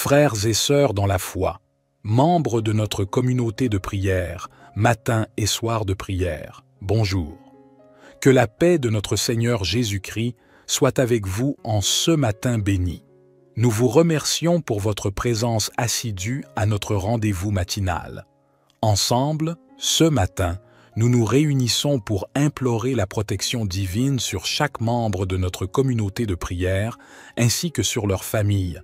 frères et sœurs dans la foi, membres de notre communauté de prière, matin et soir de prière, bonjour. Que la paix de notre Seigneur Jésus-Christ soit avec vous en ce matin béni. Nous vous remercions pour votre présence assidue à notre rendez-vous matinal. Ensemble, ce matin, nous nous réunissons pour implorer la protection divine sur chaque membre de notre communauté de prière ainsi que sur leur famille.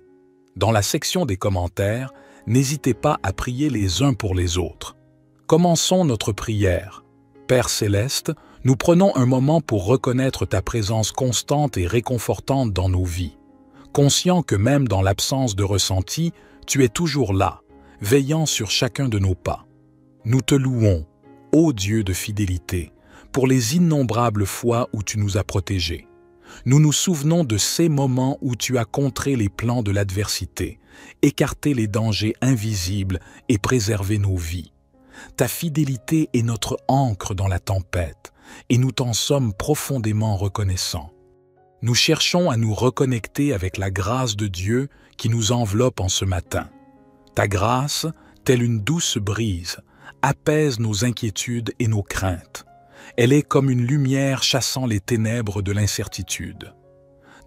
Dans la section des commentaires, n'hésitez pas à prier les uns pour les autres. Commençons notre prière. Père Céleste, nous prenons un moment pour reconnaître ta présence constante et réconfortante dans nos vies. Conscient que même dans l'absence de ressenti, tu es toujours là, veillant sur chacun de nos pas. Nous te louons, ô Dieu de fidélité, pour les innombrables fois où tu nous as protégés. Nous nous souvenons de ces moments où tu as contré les plans de l'adversité, écarté les dangers invisibles et préservé nos vies. Ta fidélité est notre ancre dans la tempête, et nous t'en sommes profondément reconnaissants. Nous cherchons à nous reconnecter avec la grâce de Dieu qui nous enveloppe en ce matin. Ta grâce, telle une douce brise, apaise nos inquiétudes et nos craintes. Elle est comme une lumière chassant les ténèbres de l'incertitude.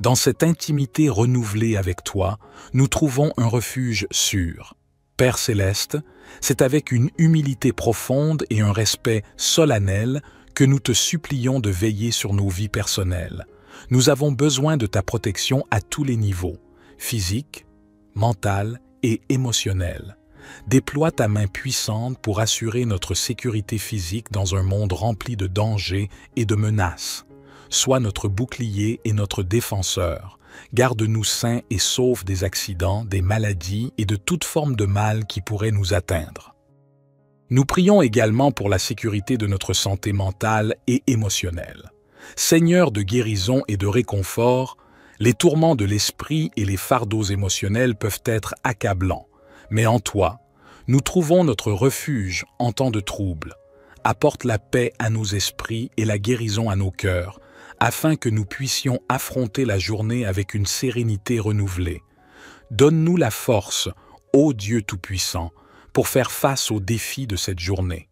Dans cette intimité renouvelée avec toi, nous trouvons un refuge sûr. Père Céleste, c'est avec une humilité profonde et un respect solennel que nous te supplions de veiller sur nos vies personnelles. Nous avons besoin de ta protection à tous les niveaux, physique, mental et émotionnel. Déploie ta main puissante pour assurer notre sécurité physique dans un monde rempli de dangers et de menaces. Sois notre bouclier et notre défenseur. Garde-nous sains et sauve des accidents, des maladies et de toute forme de mal qui pourrait nous atteindre. Nous prions également pour la sécurité de notre santé mentale et émotionnelle. Seigneur de guérison et de réconfort, les tourments de l'esprit et les fardeaux émotionnels peuvent être accablants. Mais en toi, nous trouvons notre refuge en temps de trouble. Apporte la paix à nos esprits et la guérison à nos cœurs, afin que nous puissions affronter la journée avec une sérénité renouvelée. Donne-nous la force, ô Dieu Tout-Puissant, pour faire face aux défis de cette journée.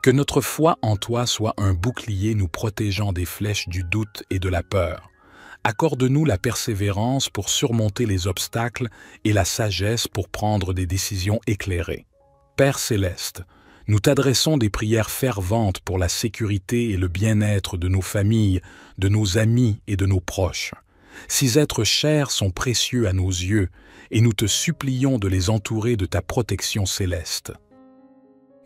Que notre foi en toi soit un bouclier nous protégeant des flèches du doute et de la peur. Accorde-nous la persévérance pour surmonter les obstacles et la sagesse pour prendre des décisions éclairées. Père Céleste, nous t'adressons des prières ferventes pour la sécurité et le bien-être de nos familles, de nos amis et de nos proches. Ces êtres chers sont précieux à nos yeux et nous te supplions de les entourer de ta protection céleste.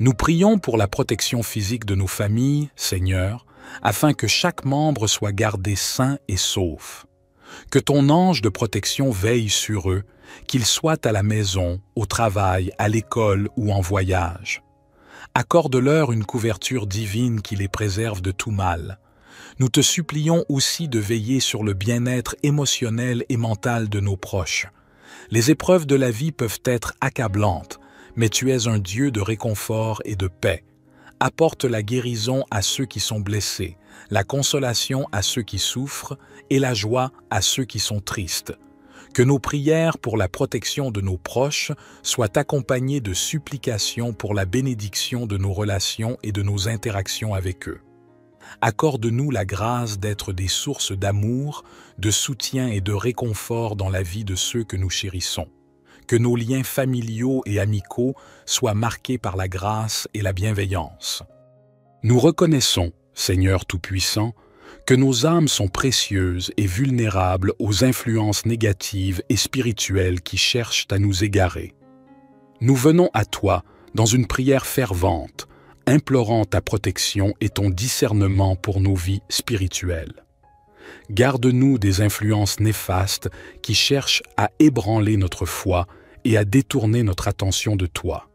Nous prions pour la protection physique de nos familles, Seigneur, afin que chaque membre soit gardé sain et sauf. Que ton ange de protection veille sur eux, qu'ils soient à la maison, au travail, à l'école ou en voyage. Accorde-leur une couverture divine qui les préserve de tout mal. Nous te supplions aussi de veiller sur le bien-être émotionnel et mental de nos proches. Les épreuves de la vie peuvent être accablantes, mais tu es un Dieu de réconfort et de paix. Apporte la guérison à ceux qui sont blessés, la consolation à ceux qui souffrent et la joie à ceux qui sont tristes. Que nos prières pour la protection de nos proches soient accompagnées de supplications pour la bénédiction de nos relations et de nos interactions avec eux. Accorde-nous la grâce d'être des sources d'amour, de soutien et de réconfort dans la vie de ceux que nous chérissons. Que nos liens familiaux et amicaux soient marqués par la grâce et la bienveillance. Nous reconnaissons, Seigneur Tout-Puissant, que nos âmes sont précieuses et vulnérables aux influences négatives et spirituelles qui cherchent à nous égarer. Nous venons à toi dans une prière fervente, implorant ta protection et ton discernement pour nos vies spirituelles. Garde-nous des influences néfastes qui cherchent à ébranler notre foi et à détourner notre attention de toi.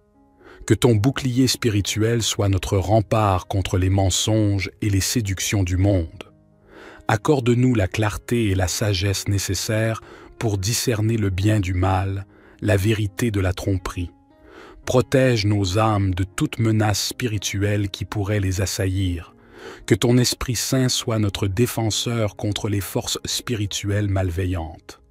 Que ton bouclier spirituel soit notre rempart contre les mensonges et les séductions du monde. Accorde-nous la clarté et la sagesse nécessaires pour discerner le bien du mal, la vérité de la tromperie. Protège nos âmes de toute menace spirituelle qui pourrait les assaillir. Que ton Esprit Saint soit notre défenseur contre les forces spirituelles malveillantes.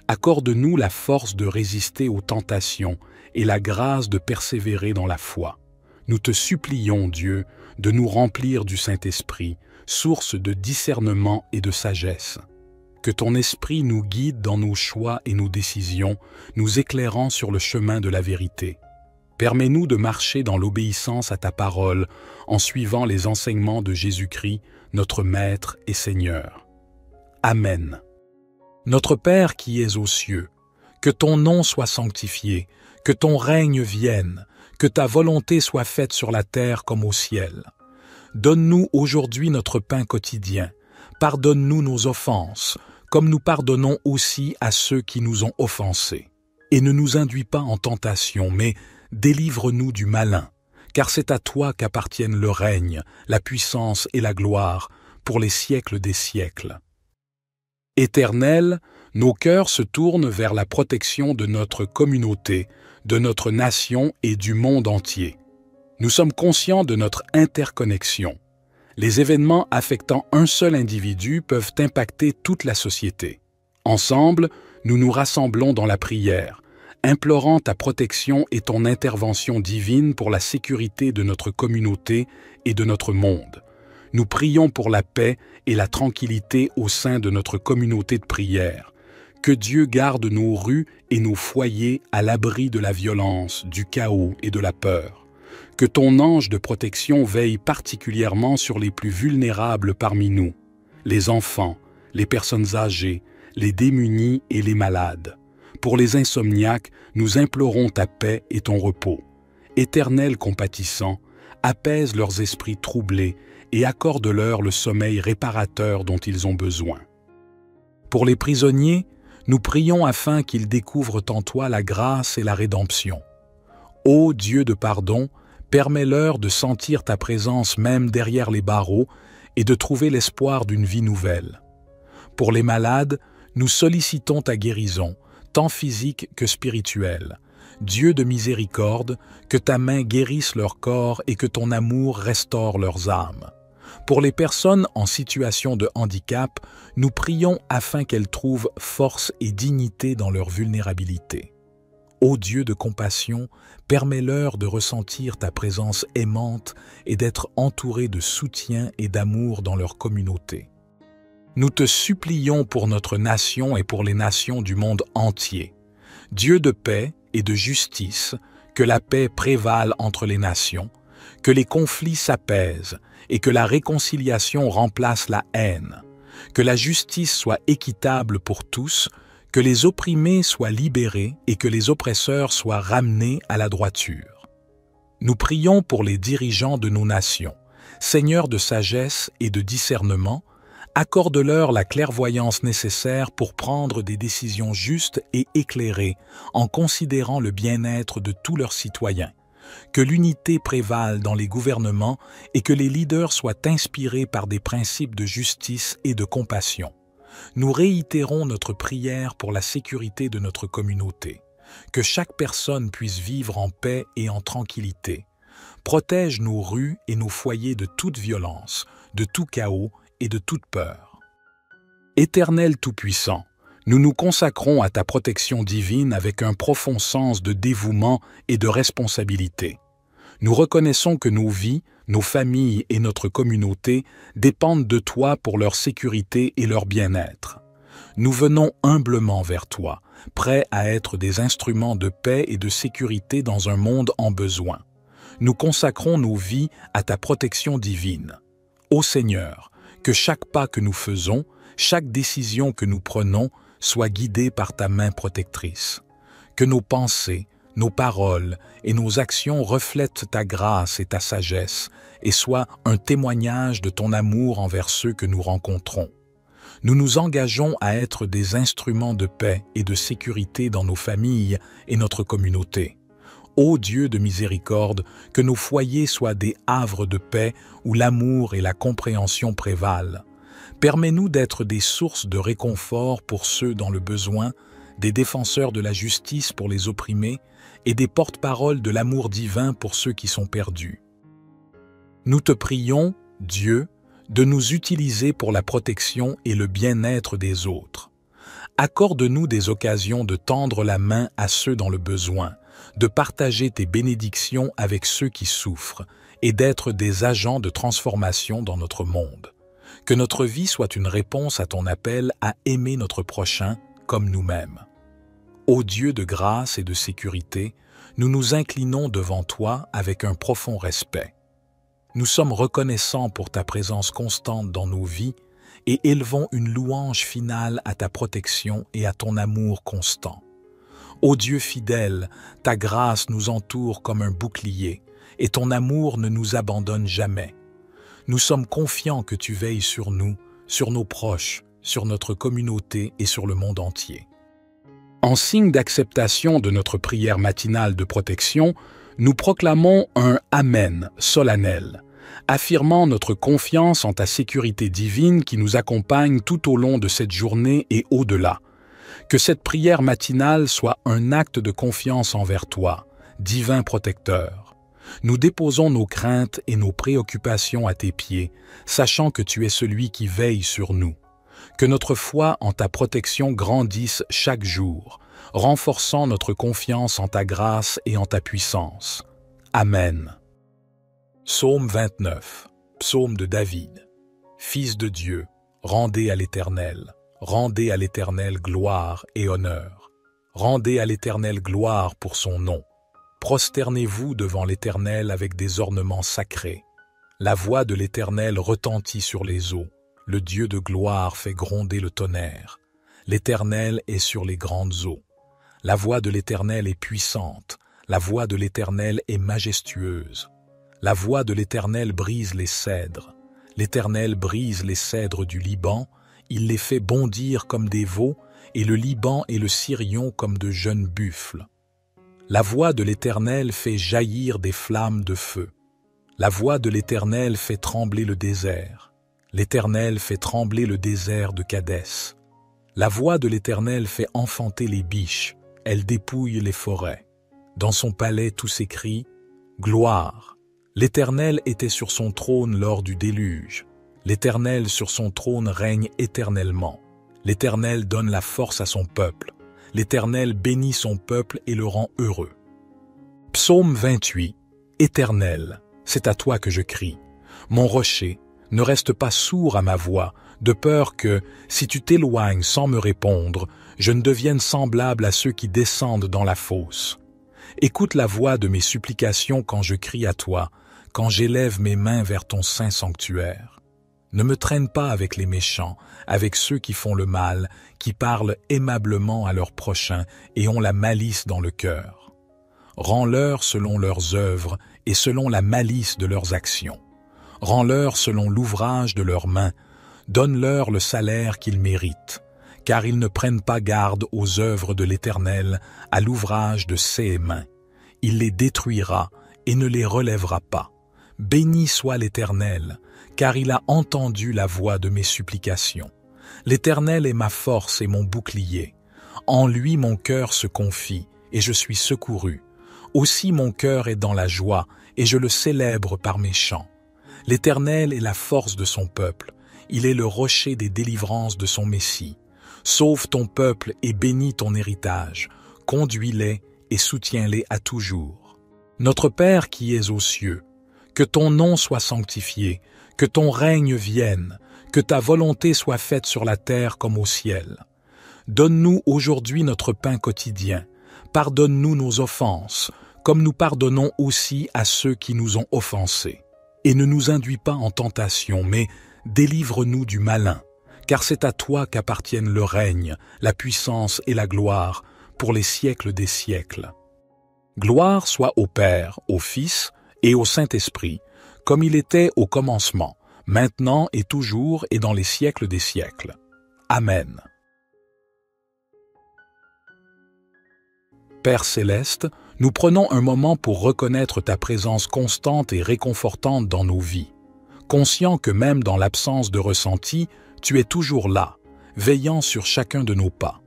Accorde-nous la force de résister aux tentations et la grâce de persévérer dans la foi. Nous te supplions, Dieu, de nous remplir du Saint-Esprit, source de discernement et de sagesse. Que ton esprit nous guide dans nos choix et nos décisions, nous éclairant sur le chemin de la vérité. Permets-nous de marcher dans l'obéissance à ta parole, en suivant les enseignements de Jésus-Christ, notre Maître et Seigneur. Amen. Notre Père qui es aux cieux, que ton nom soit sanctifié, que ton règne vienne, que ta volonté soit faite sur la terre comme au ciel. Donne-nous aujourd'hui notre pain quotidien. Pardonne-nous nos offenses, comme nous pardonnons aussi à ceux qui nous ont offensés. Et ne nous induis pas en tentation, mais délivre-nous du malin, car c'est à toi qu'appartiennent le règne, la puissance et la gloire, pour les siècles des siècles. Éternel, nos cœurs se tournent vers la protection de notre communauté, de notre nation et du monde entier. Nous sommes conscients de notre interconnexion. Les événements affectant un seul individu peuvent impacter toute la société. Ensemble, nous nous rassemblons dans la prière, implorant ta protection et ton intervention divine pour la sécurité de notre communauté et de notre monde. Nous prions pour la paix et la tranquillité au sein de notre communauté de prière. Que Dieu garde nos rues et nos foyers à l'abri de la violence, du chaos et de la peur. Que ton ange de protection veille particulièrement sur les plus vulnérables parmi nous, les enfants, les personnes âgées, les démunis et les malades. Pour les insomniaques, nous implorons ta paix et ton repos. Éternel compatissant, apaise leurs esprits troublés et accorde-leur le sommeil réparateur dont ils ont besoin. Pour les prisonniers, nous prions afin qu'ils découvrent en toi la grâce et la rédemption. Ô Dieu de pardon, permets-leur de sentir ta présence même derrière les barreaux et de trouver l'espoir d'une vie nouvelle. Pour les malades, nous sollicitons ta guérison, tant physique que spirituelle. Dieu de miséricorde, que ta main guérisse leur corps et que ton amour restaure leurs âmes. Pour les personnes en situation de handicap, nous prions afin qu'elles trouvent force et dignité dans leur vulnérabilité. Ô Dieu de compassion, permets-leur de ressentir ta présence aimante et d'être entourés de soutien et d'amour dans leur communauté. Nous te supplions pour notre nation et pour les nations du monde entier. Dieu de paix et de justice, que la paix prévale entre les nations, que les conflits s'apaisent et que la réconciliation remplace la haine, que la justice soit équitable pour tous, que les opprimés soient libérés et que les oppresseurs soient ramenés à la droiture. Nous prions pour les dirigeants de nos nations, seigneurs de sagesse et de discernement, accorde-leur la clairvoyance nécessaire pour prendre des décisions justes et éclairées en considérant le bien-être de tous leurs citoyens, que l'unité prévale dans les gouvernements et que les leaders soient inspirés par des principes de justice et de compassion. Nous réitérons notre prière pour la sécurité de notre communauté, que chaque personne puisse vivre en paix et en tranquillité. Protège nos rues et nos foyers de toute violence, de tout chaos et de toute peur. Éternel Tout-Puissant, nous nous consacrons à ta protection divine avec un profond sens de dévouement et de responsabilité. Nous reconnaissons que nos vies, nos familles et notre communauté dépendent de toi pour leur sécurité et leur bien-être. Nous venons humblement vers toi, prêts à être des instruments de paix et de sécurité dans un monde en besoin. Nous consacrons nos vies à ta protection divine. Ô Seigneur, que chaque pas que nous faisons, chaque décision que nous prenons soit guidée par ta main protectrice. Que nos pensées, nos paroles et nos actions reflètent ta grâce et ta sagesse et soient un témoignage de ton amour envers ceux que nous rencontrons. Nous nous engageons à être des instruments de paix et de sécurité dans nos familles et notre communauté. Ô Dieu de miséricorde, que nos foyers soient des havres de paix où l'amour et la compréhension prévalent. Permets-nous d'être des sources de réconfort pour ceux dans le besoin, des défenseurs de la justice pour les opprimés et des porte-paroles de l'amour divin pour ceux qui sont perdus. Nous te prions, Dieu, de nous utiliser pour la protection et le bien-être des autres. Accorde-nous des occasions de tendre la main à ceux dans le besoin, de partager tes bénédictions avec ceux qui souffrent et d'être des agents de transformation dans notre monde. Que notre vie soit une réponse à ton appel à aimer notre prochain comme nous-mêmes. Ô Dieu de grâce et de sécurité, nous nous inclinons devant toi avec un profond respect. Nous sommes reconnaissants pour ta présence constante dans nos vies et élevons une louange finale à ta protection et à ton amour constant. Ô Dieu fidèle, ta grâce nous entoure comme un bouclier et ton amour ne nous abandonne jamais. Nous sommes confiants que tu veilles sur nous, sur nos proches, sur notre communauté et sur le monde entier. En signe d'acceptation de notre prière matinale de protection, nous proclamons un Amen solennel, affirmant notre confiance en ta sécurité divine qui nous accompagne tout au long de cette journée et au-delà. Que cette prière matinale soit un acte de confiance envers toi, divin protecteur. Nous déposons nos craintes et nos préoccupations à tes pieds, sachant que tu es celui qui veille sur nous. Que notre foi en ta protection grandisse chaque jour, renforçant notre confiance en ta grâce et en ta puissance. Amen. Psaume 29, psaume de David. Fils de Dieu, rendez à l'Éternel gloire et honneur. Rendez à l'Éternel gloire pour son nom. Prosternez-vous devant l'Éternel avec des ornements sacrés. La voix de l'Éternel retentit sur les eaux. Le Dieu de gloire fait gronder le tonnerre. L'Éternel est sur les grandes eaux. La voix de l'Éternel est puissante. La voix de l'Éternel est majestueuse. La voix de l'Éternel brise les cèdres. L'Éternel brise les cèdres du Liban. Il les fait bondir comme des veaux, et le Liban et le Sirion comme de jeunes buffles. La voix de l'Éternel fait jaillir des flammes de feu. La voix de l'Éternel fait trembler le désert. L'Éternel fait trembler le désert de Kadès. La voix de l'Éternel fait enfanter les biches. Elle dépouille les forêts. Dans son palais tout s'écrie « Gloire ». L'Éternel était sur son trône lors du déluge. L'Éternel sur son trône règne éternellement. L'Éternel donne la force à son peuple. L'Éternel bénit son peuple et le rend heureux. Psaume 28. Éternel, c'est à toi que je crie. Mon rocher, ne reste pas sourd à ma voix, de peur que, si tu t'éloignes sans me répondre, je ne devienne semblable à ceux qui descendent dans la fosse. Écoute la voix de mes supplications quand je crie à toi, quand j'élève mes mains vers ton saint sanctuaire. Ne me traîne pas avec les méchants, avec ceux qui font le mal, qui parlent aimablement à leurs prochains et ont la malice dans le cœur. Rends-leur selon leurs œuvres et selon la malice de leurs actions. Rends-leur selon l'ouvrage de leurs mains. Donne-leur le salaire qu'ils méritent, car ils ne prennent pas garde aux œuvres de l'Éternel, à l'ouvrage de ses mains. Il les détruira et ne les relèvera pas. Béni soit l'Éternel, car il a entendu la voix de mes supplications. L'Éternel est ma force et mon bouclier. En lui mon cœur se confie, et je suis secouru. Aussi mon cœur est dans la joie, et je le célèbre par mes chants. L'Éternel est la force de son peuple. Il est le rocher des délivrances de son Messie. Sauve ton peuple et bénis ton héritage. Conduis-les et soutiens-les à toujours. Notre Père qui es aux cieux, que ton nom soit sanctifié, que ton règne vienne, que ta volonté soit faite sur la terre comme au ciel. Donne-nous aujourd'hui notre pain quotidien. Pardonne-nous nos offenses, comme nous pardonnons aussi à ceux qui nous ont offensés. Et ne nous induis pas en tentation, mais délivre-nous du malin, car c'est à toi qu'appartiennent le règne, la puissance et la gloire, pour les siècles des siècles. Gloire soit au Père, au Fils et au Saint-Esprit, comme il était au commencement, maintenant et toujours et dans les siècles des siècles. Amen. Père céleste, nous prenons un moment pour reconnaître ta présence constante et réconfortante dans nos vies, conscients que même dans l'absence de ressenti, tu es toujours là, veillant sur chacun de nos pas.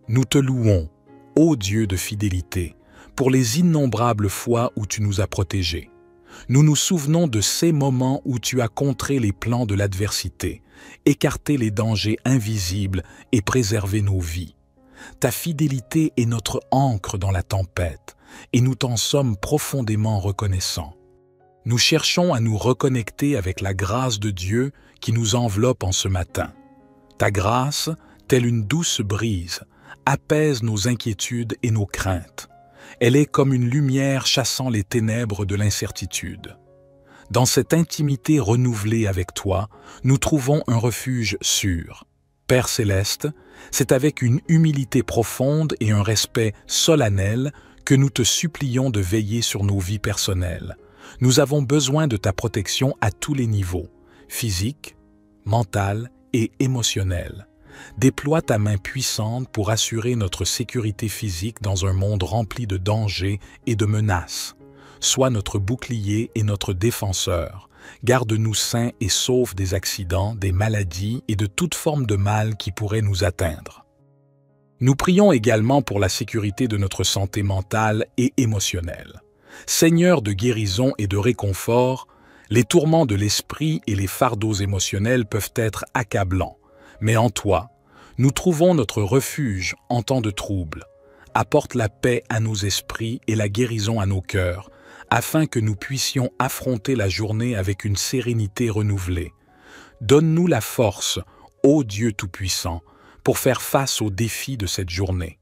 Nous te louons, ô Dieu de fidélité, pour les innombrables fois où tu nous as protégés. Nous nous souvenons de ces moments où tu as contré les plans de l'adversité, écarter les dangers invisibles et préserver nos vies. Ta fidélité est notre ancre dans la tempête, et nous t'en sommes profondément reconnaissants. Nous cherchons à nous reconnecter avec la grâce de Dieu qui nous enveloppe en ce matin. Ta grâce, telle une douce brise, apaise nos inquiétudes et nos craintes. Elle est comme une lumière chassant les ténèbres de l'incertitude. Dans cette intimité renouvelée avec toi, nous trouvons un refuge sûr. Père céleste, c'est avec une humilité profonde et un respect solennel que nous te supplions de veiller sur nos vies personnelles. Nous avons besoin de ta protection à tous les niveaux, physique, mental et émotionnel. Déploie ta main puissante pour assurer notre sécurité physique dans un monde rempli de dangers et de menaces. Sois notre bouclier et notre défenseur. Garde-nous sains et saufs des accidents, des maladies et de toute forme de mal qui pourrait nous atteindre. Nous prions également pour la sécurité de notre santé mentale et émotionnelle. Seigneur de guérison et de réconfort, les tourments de l'esprit et les fardeaux émotionnels peuvent être accablants. Mais en toi, nous trouvons notre refuge en temps de trouble. Apporte la paix à nos esprits et la guérison à nos cœurs, afin que nous puissions affronter la journée avec une sérénité renouvelée. Donne-nous la force, ô Dieu Tout-Puissant, pour faire face aux défis de cette journée.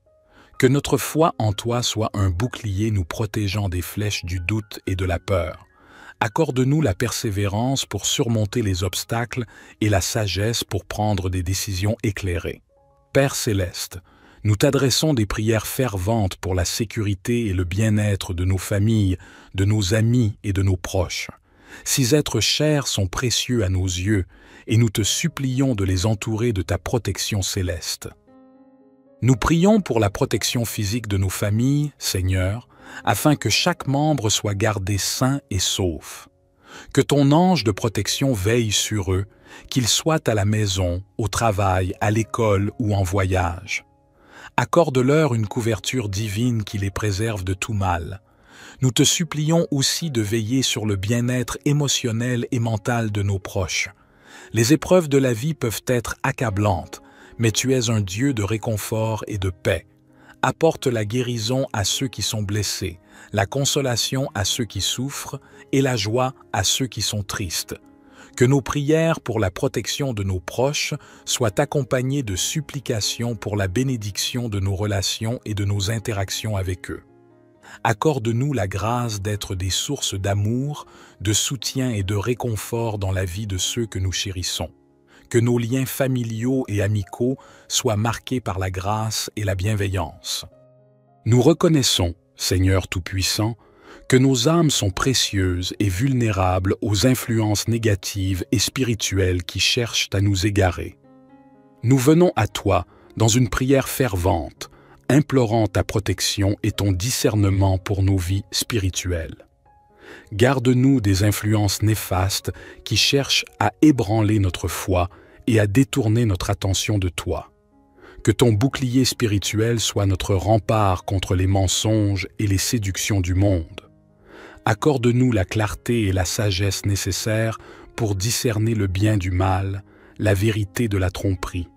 Que notre foi en toi soit un bouclier nous protégeant des flèches du doute et de la peur. Accorde-nous la persévérance pour surmonter les obstacles et la sagesse pour prendre des décisions éclairées. Père céleste, nous t'adressons des prières ferventes pour la sécurité et le bien-être de nos familles, de nos amis et de nos proches. Ces êtres chers sont précieux à nos yeux et nous te supplions de les entourer de ta protection céleste. Nous prions pour la protection physique de nos familles, Seigneur, afin que chaque membre soit gardé sain et sauf. Que ton ange de protection veille sur eux, qu'ils soient à la maison, au travail, à l'école ou en voyage. Accorde-leur une couverture divine qui les préserve de tout mal. Nous te supplions aussi de veiller sur le bien-être émotionnel et mental de nos proches. Les épreuves de la vie peuvent être accablantes, mais tu es un Dieu de réconfort et de paix. Apporte la guérison à ceux qui sont blessés, la consolation à ceux qui souffrent et la joie à ceux qui sont tristes. Que nos prières pour la protection de nos proches soient accompagnées de supplications pour la bénédiction de nos relations et de nos interactions avec eux. Accorde-nous la grâce d'être des sources d'amour, de soutien et de réconfort dans la vie de ceux que nous chérissons. Que nos liens familiaux et amicaux soient marqués par la grâce et la bienveillance. Nous reconnaissons, Seigneur Tout-Puissant, que nos âmes sont précieuses et vulnérables aux influences négatives et spirituelles qui cherchent à nous égarer. Nous venons à toi dans une prière fervente, implorant ta protection et ton discernement pour nos vies spirituelles. Garde-nous des influences néfastes qui cherchent à ébranler notre foi et à détourner notre attention de toi. Que ton bouclier spirituel soit notre rempart contre les mensonges et les séductions du monde. Accorde-nous la clarté et la sagesse nécessaires pour discerner le bien du mal, la vérité de la tromperie.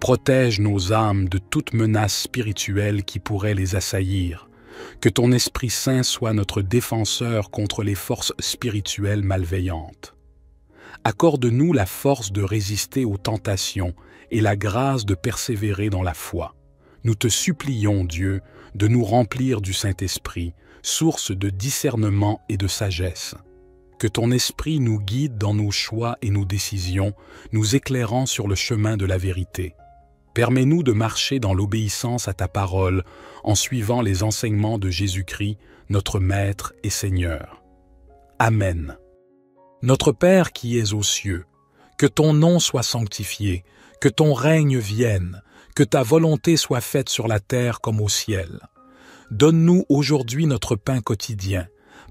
Protège nos âmes de toute menace spirituelle qui pourrait les assaillir. Que ton Esprit Saint soit notre défenseur contre les forces spirituelles malveillantes. Accorde-nous la force de résister aux tentations et la grâce de persévérer dans la foi. Nous te supplions, Dieu, de nous remplir du Saint-Esprit, source de discernement et de sagesse. Que ton Esprit nous guide dans nos choix et nos décisions, nous éclairant sur le chemin de la vérité. Permets-nous de marcher dans l'obéissance à ta parole, en suivant les enseignements de Jésus-Christ, notre Maître et Seigneur. Amen. Notre Père qui es aux cieux, que ton nom soit sanctifié, que ton règne vienne, que ta volonté soit faite sur la terre comme au ciel. Donne-nous aujourd'hui notre pain quotidien.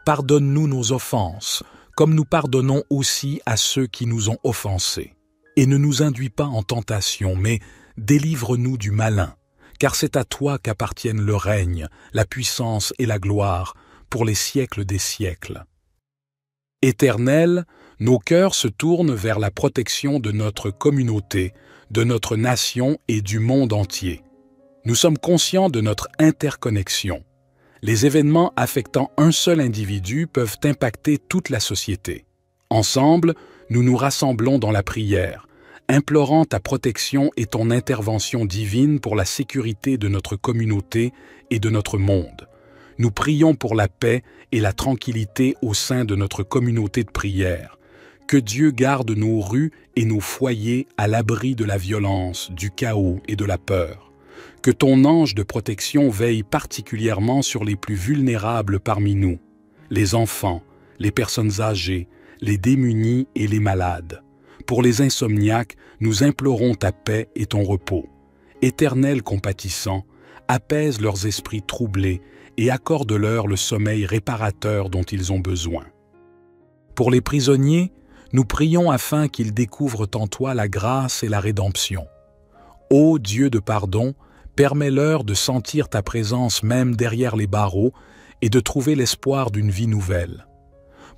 Pardonne-nous nos offenses, comme nous pardonnons aussi à ceux qui nous ont offensés. Et ne nous induis pas en tentation, mais délivre-nous du malin, car c'est à toi qu'appartiennent le règne, la puissance et la gloire, pour les siècles des siècles. Éternel, nos cœurs se tournent vers la protection de notre communauté, de notre nation et du monde entier. Nous sommes conscients de notre interconnexion. Les événements affectant un seul individu peuvent impacter toute la société. Ensemble, nous nous rassemblons dans la prière, implorant ta protection et ton intervention divine pour la sécurité de notre communauté et de notre monde. Nous prions pour la paix et la tranquillité au sein de notre communauté de prière. Que Dieu garde nos rues et nos foyers à l'abri de la violence, du chaos et de la peur. Que ton ange de protection veille particulièrement sur les plus vulnérables parmi nous, les enfants, les personnes âgées, les démunis et les malades. Pour les insomniaques, nous implorons ta paix et ton repos. Éternel compatissant, apaise leurs esprits troublés et accorde-leur le sommeil réparateur dont ils ont besoin. Pour les prisonniers, nous prions afin qu'ils découvrent en toi la grâce et la rédemption. Ô Dieu de pardon, permets-leur de sentir ta présence même derrière les barreaux et de trouver l'espoir d'une vie nouvelle.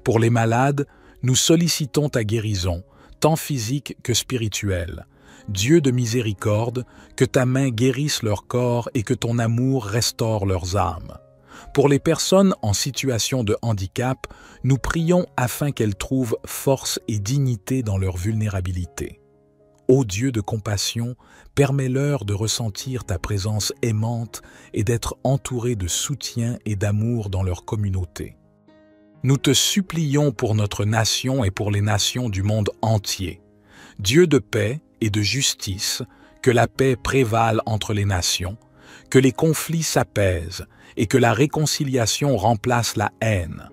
Pour les malades, nous sollicitons ta guérison, tant physique que spirituelle. Dieu de miséricorde, que ta main guérisse leur corps et que ton amour restaure leurs âmes. Pour les personnes en situation de handicap, nous prions afin qu'elles trouvent force et dignité dans leur vulnérabilité. Ô Dieu de compassion, permets-leur de ressentir ta présence aimante et d'être entourés de soutien et d'amour dans leur communauté. Nous te supplions pour notre nation et pour les nations du monde entier. Dieu de paix et de justice, que la paix prévale entre les nations, que les conflits s'apaisent et que la réconciliation remplace la haine,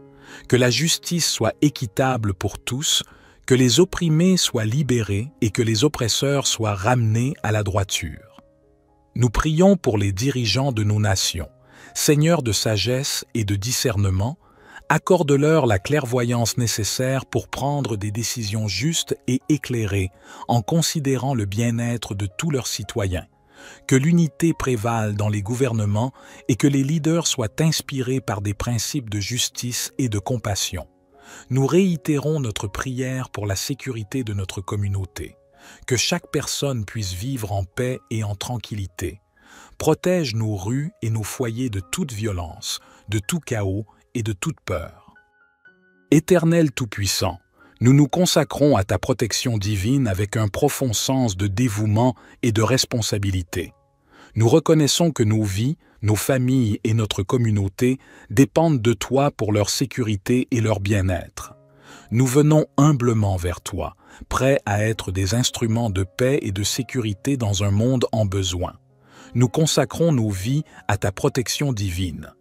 que la justice soit équitable pour tous, que les opprimés soient libérés et que les oppresseurs soient ramenés à la droiture. Nous prions pour les dirigeants de nos nations, Seigneur de sagesse et de discernement, accorde-leur la clairvoyance nécessaire pour prendre des décisions justes et éclairées en considérant le bien-être de tous leurs citoyens. Que l'unité prévale dans les gouvernements et que les leaders soient inspirés par des principes de justice et de compassion. Nous réitérons notre prière pour la sécurité de notre communauté. Que chaque personne puisse vivre en paix et en tranquillité. Protège nos rues et nos foyers de toute violence, de tout chaos et de toute peur. Éternel Tout-Puissant, nous nous consacrons à ta protection divine avec un profond sens de dévouement et de responsabilité. Nous reconnaissons que nos vies, nos familles et notre communauté dépendent de toi pour leur sécurité et leur bien-être. Nous venons humblement vers toi, prêts à être des instruments de paix et de sécurité dans un monde en besoin. Nous consacrons nos vies à ta protection divine.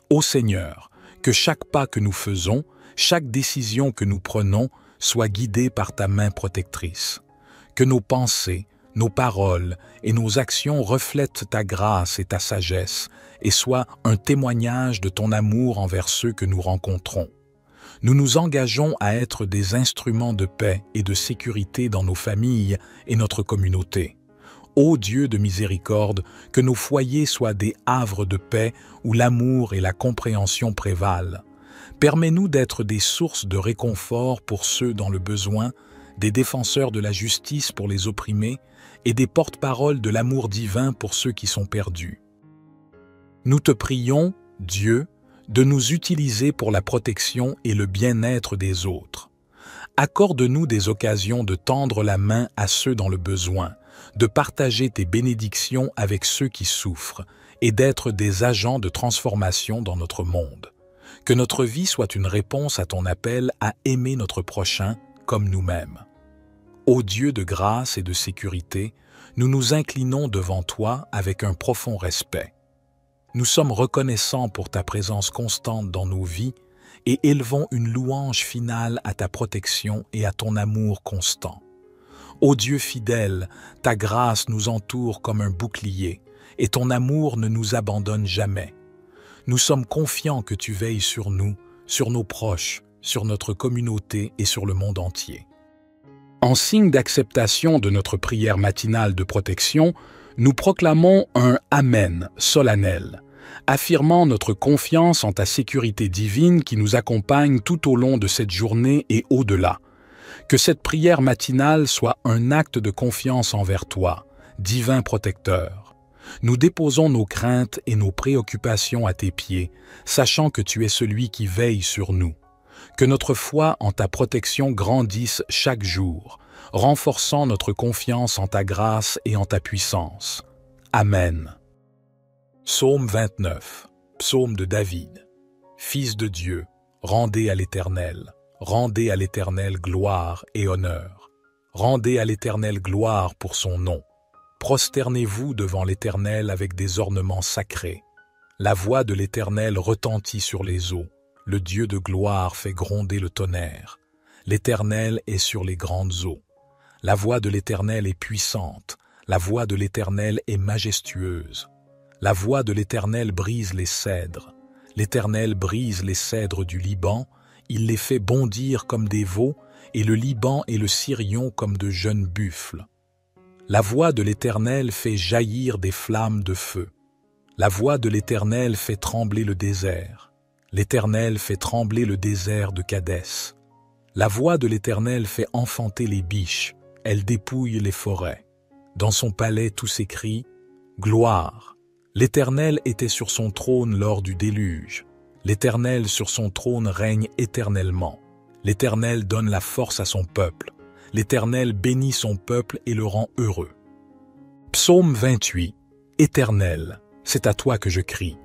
Ô Seigneur, que chaque pas que nous faisons, chaque décision que nous prenons soit guidée par ta main protectrice. Que nos pensées, nos paroles et nos actions reflètent ta grâce et ta sagesse et soient un témoignage de ton amour envers ceux que nous rencontrons. Nous nous engageons à être des instruments de paix et de sécurité dans nos familles et notre communauté. Ô Dieu de miséricorde, que nos foyers soient des havres de paix où l'amour et la compréhension prévalent. Permets-nous d'être des sources de réconfort pour ceux dans le besoin, des défenseurs de la justice pour les opprimés et des porte-paroles de l'amour divin pour ceux qui sont perdus. Nous te prions, Dieu, de nous utiliser pour la protection et le bien-être des autres. Accorde-nous des occasions de tendre la main à ceux dans le besoin, de partager tes bénédictions avec ceux qui souffrent et d'être des agents de transformation dans notre monde. Que notre vie soit une réponse à ton appel à aimer notre prochain comme nous-mêmes. Ô Dieu de grâce et de sécurité, nous nous inclinons devant toi avec un profond respect. Nous sommes reconnaissants pour ta présence constante dans nos vies et élevons une louange finale à ta protection et à ton amour constant. Ô Dieu fidèle, ta grâce nous entoure comme un bouclier et ton amour ne nous abandonne jamais. Nous sommes confiants que tu veilles sur nous, sur nos proches, sur notre communauté et sur le monde entier. En signe d'acceptation de notre prière matinale de protection, nous proclamons un Amen solennel, affirmant notre confiance en ta sécurité divine qui nous accompagne tout au long de cette journée et au-delà. Que cette prière matinale soit un acte de confiance envers toi, divin protecteur. Nous déposons nos craintes et nos préoccupations à tes pieds, sachant que tu es celui qui veille sur nous. Que notre foi en ta protection grandisse chaque jour, renforçant notre confiance en ta grâce et en ta puissance. Amen. Psaume 29, psaume de David. Fils de Dieu, rendez à l'Éternel gloire et honneur. Rendez à l'Éternel gloire pour son nom. Prosternez-vous devant l'Éternel avec des ornements sacrés. La voix de l'Éternel retentit sur les eaux. Le Dieu de gloire fait gronder le tonnerre. L'Éternel est sur les grandes eaux. La voix de l'Éternel est puissante. La voix de l'Éternel est majestueuse. La voix de l'Éternel brise les cèdres. L'Éternel brise les cèdres du Liban. Il les fait bondir comme des veaux, et le Liban et le Sirion comme de jeunes buffles. La voix de l'Éternel fait jaillir des flammes de feu. La voix de l'Éternel fait trembler le désert. L'Éternel fait trembler le désert de Kadès. La voix de l'Éternel fait enfanter les biches. Elle dépouille les forêts. Dans son palais tout s'écrie « Gloire ». L'Éternel était sur son trône lors du déluge. L'Éternel sur son trône règne éternellement. L'Éternel donne la force à son peuple. L'Éternel bénit son peuple et le rend heureux. Psaume 28. Éternel, c'est à toi que je crie.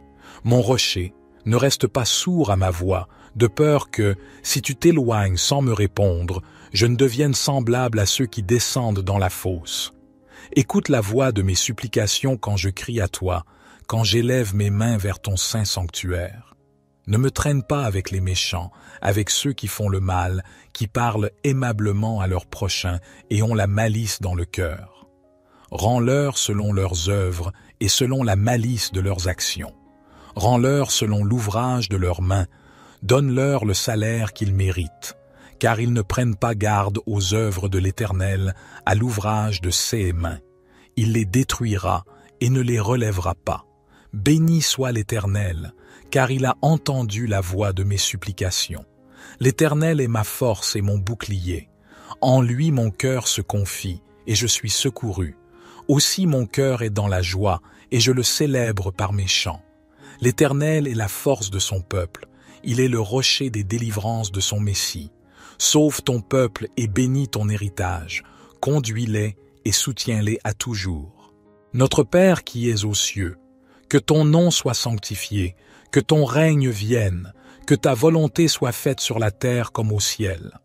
Mon rocher, ne reste pas sourd à ma voix, de peur que, si tu t'éloignes sans me répondre, je ne devienne semblable à ceux qui descendent dans la fosse. Écoute la voix de mes supplications quand je crie à toi, quand j'élève mes mains vers ton saint sanctuaire. Ne me traîne pas avec les méchants, avec ceux qui font le mal, qui parlent aimablement à leurs prochains et ont la malice dans le cœur. Rends-leur selon leurs œuvres et selon la malice de leurs actions. Rends-leur selon l'ouvrage de leurs mains. Donne-leur le salaire qu'ils méritent, car ils ne prennent pas garde aux œuvres de l'Éternel, à l'ouvrage de ses mains. Il les détruira et ne les relèvera pas. Béni soit l'Éternel, car il a entendu la voix de mes supplications. L'Éternel est ma force et mon bouclier. En lui mon cœur se confie, et je suis secouru. Aussi mon cœur est dans la joie, et je le célèbre par mes chants. L'Éternel est la force de son peuple. Il est le rocher des délivrances de son Messie. Sauve ton peuple et bénis ton héritage. Conduis-les et soutiens-les à toujours. Notre Père qui es aux cieux, que ton nom soit sanctifié, que ton règne vienne, que ta volonté soit faite sur la terre comme au ciel.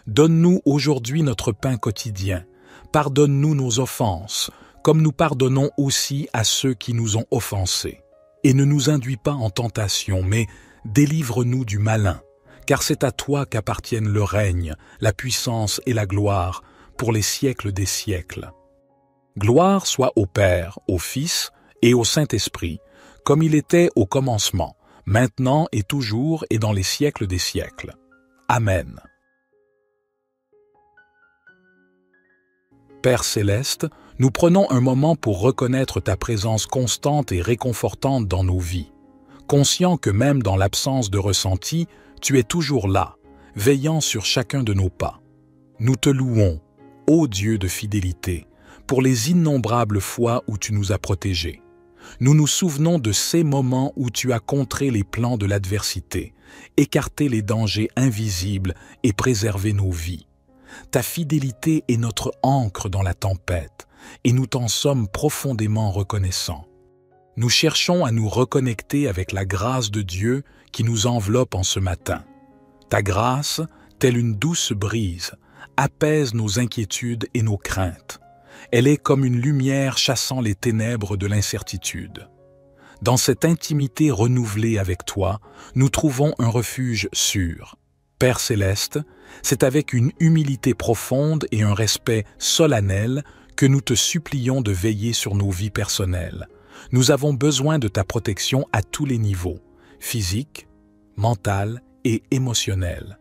Donne-nous aujourd'hui notre pain quotidien. Pardonne-nous nos offenses, comme nous pardonnons aussi à ceux qui nous ont offensés. Et ne nous induis pas en tentation, mais délivre-nous du malin, car c'est à toi qu'appartiennent le règne, la puissance et la gloire, pour les siècles des siècles. Gloire soit au Père, au Fils et au Saint-Esprit, comme il était au commencement, maintenant et toujours et dans les siècles des siècles. Amen. Père céleste, nous prenons un moment pour reconnaître ta présence constante et réconfortante dans nos vies. Conscient que même dans l'absence de ressenti, tu es toujours là, veillant sur chacun de nos pas. Nous te louons, ô Dieu de fidélité, pour les innombrables fois où tu nous as protégés. Nous nous souvenons de ces moments où tu as contré les plans de l'adversité, écarté les dangers invisibles et préservé nos vies. Ta fidélité est notre ancre dans la tempête, et nous t'en sommes profondément reconnaissants. Nous cherchons à nous reconnecter avec la grâce de Dieu qui nous enveloppe en ce matin. Ta grâce, telle une douce brise, apaise nos inquiétudes et nos craintes. Elle est comme une lumière chassant les ténèbres de l'incertitude. Dans cette intimité renouvelée avec toi, nous trouvons un refuge sûr. Père céleste, c'est avec une humilité profonde et un respect solennel que nous te supplions de veiller sur nos vies personnelles. Nous avons besoin de ta protection à tous les niveaux, physique, mental et émotionnel.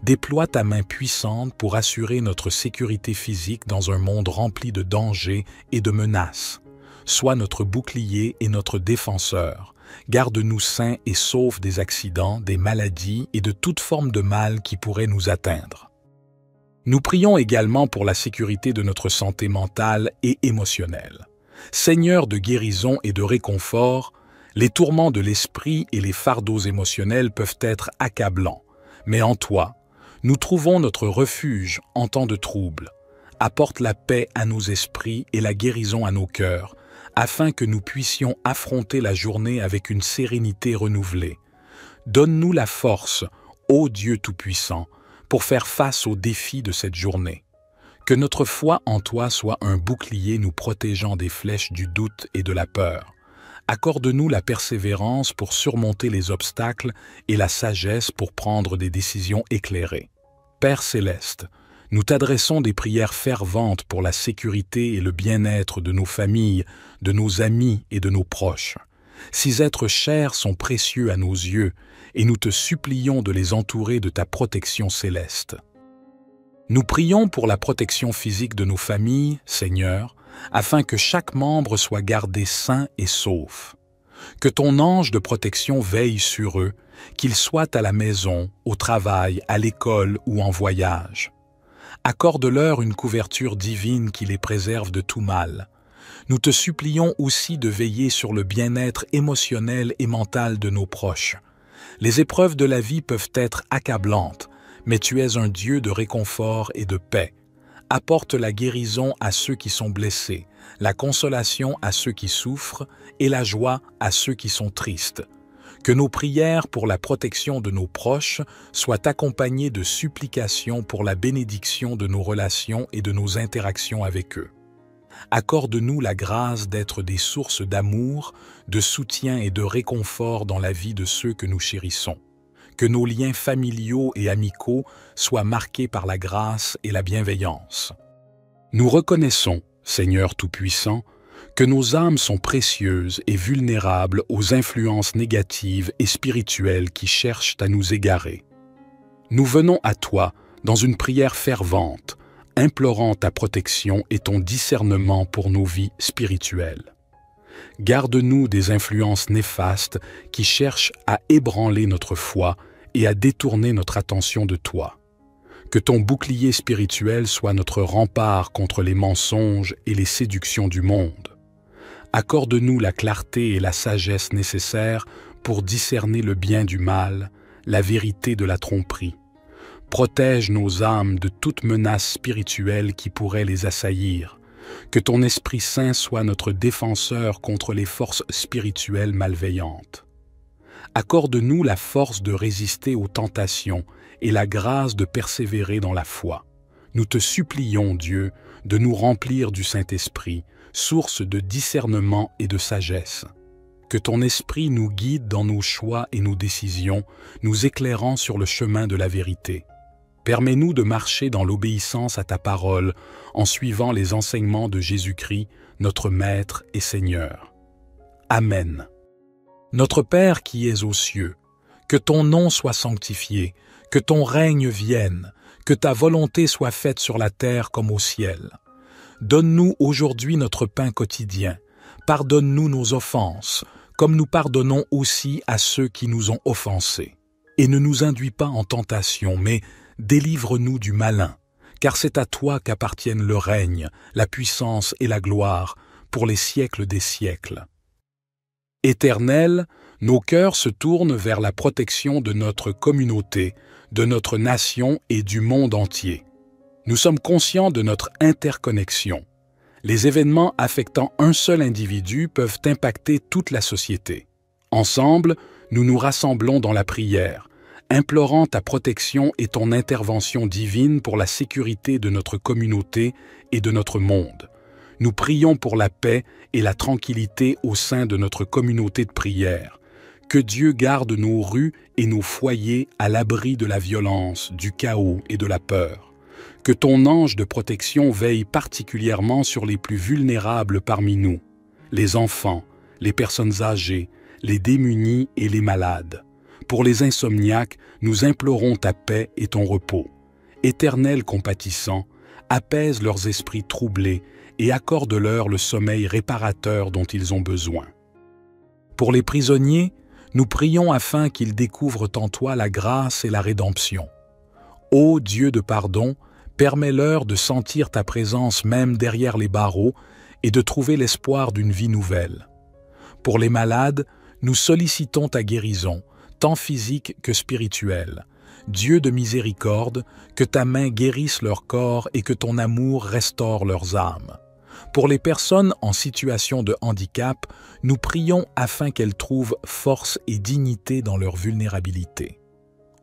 Déploie ta main puissante pour assurer notre sécurité physique dans un monde rempli de dangers et de menaces. Sois notre bouclier et notre défenseur. Garde-nous sains et saufs des accidents, des maladies et de toute forme de mal qui pourrait nous atteindre. Nous prions également pour la sécurité de notre santé mentale et émotionnelle. Seigneur de guérison et de réconfort, les tourments de l'esprit et les fardeaux émotionnels peuvent être accablants, mais en toi, nous trouvons notre refuge en temps de trouble. Apporte la paix à nos esprits et la guérison à nos cœurs, afin que nous puissions affronter la journée avec une sérénité renouvelée. Donne-nous la force, ô Dieu Tout-Puissant, pour faire face aux défis de cette journée. Que notre foi en toi soit un bouclier nous protégeant des flèches du doute et de la peur. Accorde-nous la persévérance pour surmonter les obstacles et la sagesse pour prendre des décisions éclairées. Père céleste, nous t'adressons des prières ferventes pour la sécurité et le bien-être de nos familles, de nos amis et de nos proches. Ces êtres chers sont précieux à nos yeux et nous te supplions de les entourer de ta protection céleste. Nous prions pour la protection physique de nos familles, Seigneur, afin que chaque membre soit gardé sain et sauf. Que ton ange de protection veille sur eux, qu'ils soient à la maison, au travail, à l'école ou en voyage. Accorde-leur une couverture divine qui les préserve de tout mal. Nous te supplions aussi de veiller sur le bien-être émotionnel et mental de nos proches. Les épreuves de la vie peuvent être accablantes, mais tu es un Dieu de réconfort et de paix. Apporte la guérison à ceux qui sont blessés, la consolation à ceux qui souffrent et la joie à ceux qui sont tristes. Que nos prières pour la protection de nos proches soient accompagnées de supplications pour la bénédiction de nos relations et de nos interactions avec eux. Accorde-nous la grâce d'être des sources d'amour, de soutien et de réconfort dans la vie de ceux que nous chérissons. Que nos liens familiaux et amicaux soient marqués par la grâce et la bienveillance. Nous reconnaissons, Seigneur Tout-Puissant, que nos âmes sont précieuses et vulnérables aux influences négatives et spirituelles qui cherchent à nous égarer. Nous venons à toi dans une prière fervente, implorant ta protection et ton discernement pour nos vies spirituelles. Garde-nous des influences néfastes qui cherchent à ébranler notre foi et à détourner notre attention de toi. Que ton bouclier spirituel soit notre rempart contre les mensonges et les séductions du monde. Accorde-nous la clarté et la sagesse nécessaires pour discerner le bien du mal, la vérité de la tromperie. Protège nos âmes de toute menace spirituelle qui pourrait les assaillir. Que ton Esprit Saint soit notre défenseur contre les forces spirituelles malveillantes. Accorde-nous la force de résister aux tentations et la grâce de persévérer dans la foi. Nous te supplions, Dieu, de nous remplir du Saint-Esprit, source de discernement et de sagesse. Que ton Esprit nous guide dans nos choix et nos décisions, nous éclairant sur le chemin de la vérité. Permets-nous de marcher dans l'obéissance à ta parole, en suivant les enseignements de Jésus-Christ, notre Maître et Seigneur. Amen. Notre Père qui es aux cieux, que ton nom soit sanctifié, que ton règne vienne, que ta volonté soit faite sur la terre comme au ciel. Donne-nous aujourd'hui notre pain quotidien. Pardonne-nous nos offenses, comme nous pardonnons aussi à ceux qui nous ont offensés. Et ne nous induis pas en tentation, mais délivre-nous du malin, car c'est à toi qu'appartiennent le règne, la puissance et la gloire, pour les siècles des siècles. Éternel, nos cœurs se tournent vers la protection de notre communauté, de notre nation et du monde entier. Nous sommes conscients de notre interconnexion. Les événements affectant un seul individu peuvent impacter toute la société. Ensemble, nous nous rassemblons dans la prière, implorant ta protection et ton intervention divine pour la sécurité de notre communauté et de notre monde. Nous prions pour la paix et la tranquillité au sein de notre communauté de prière. Que Dieu garde nos rues et nos foyers à l'abri de la violence, du chaos et de la peur. Que ton ange de protection veille particulièrement sur les plus vulnérables parmi nous, les enfants, les personnes âgées, les démunis et les malades. Pour les insomniaques, nous implorons ta paix et ton repos. Éternel compatissant, apaise leurs esprits troublés et accorde-leur le sommeil réparateur dont ils ont besoin. Pour les prisonniers, nous prions afin qu'ils découvrent en toi la grâce et la rédemption. Ô Dieu de pardon, Permets-leur de sentir ta présence même derrière les barreaux et de trouver l'espoir d'une vie nouvelle. Pour les malades, nous sollicitons ta guérison, tant physique que spirituelle. Dieu de miséricorde, que ta main guérisse leur corps et que ton amour restaure leurs âmes. Pour les personnes en situation de handicap, nous prions afin qu'elles trouvent force et dignité dans leur vulnérabilité.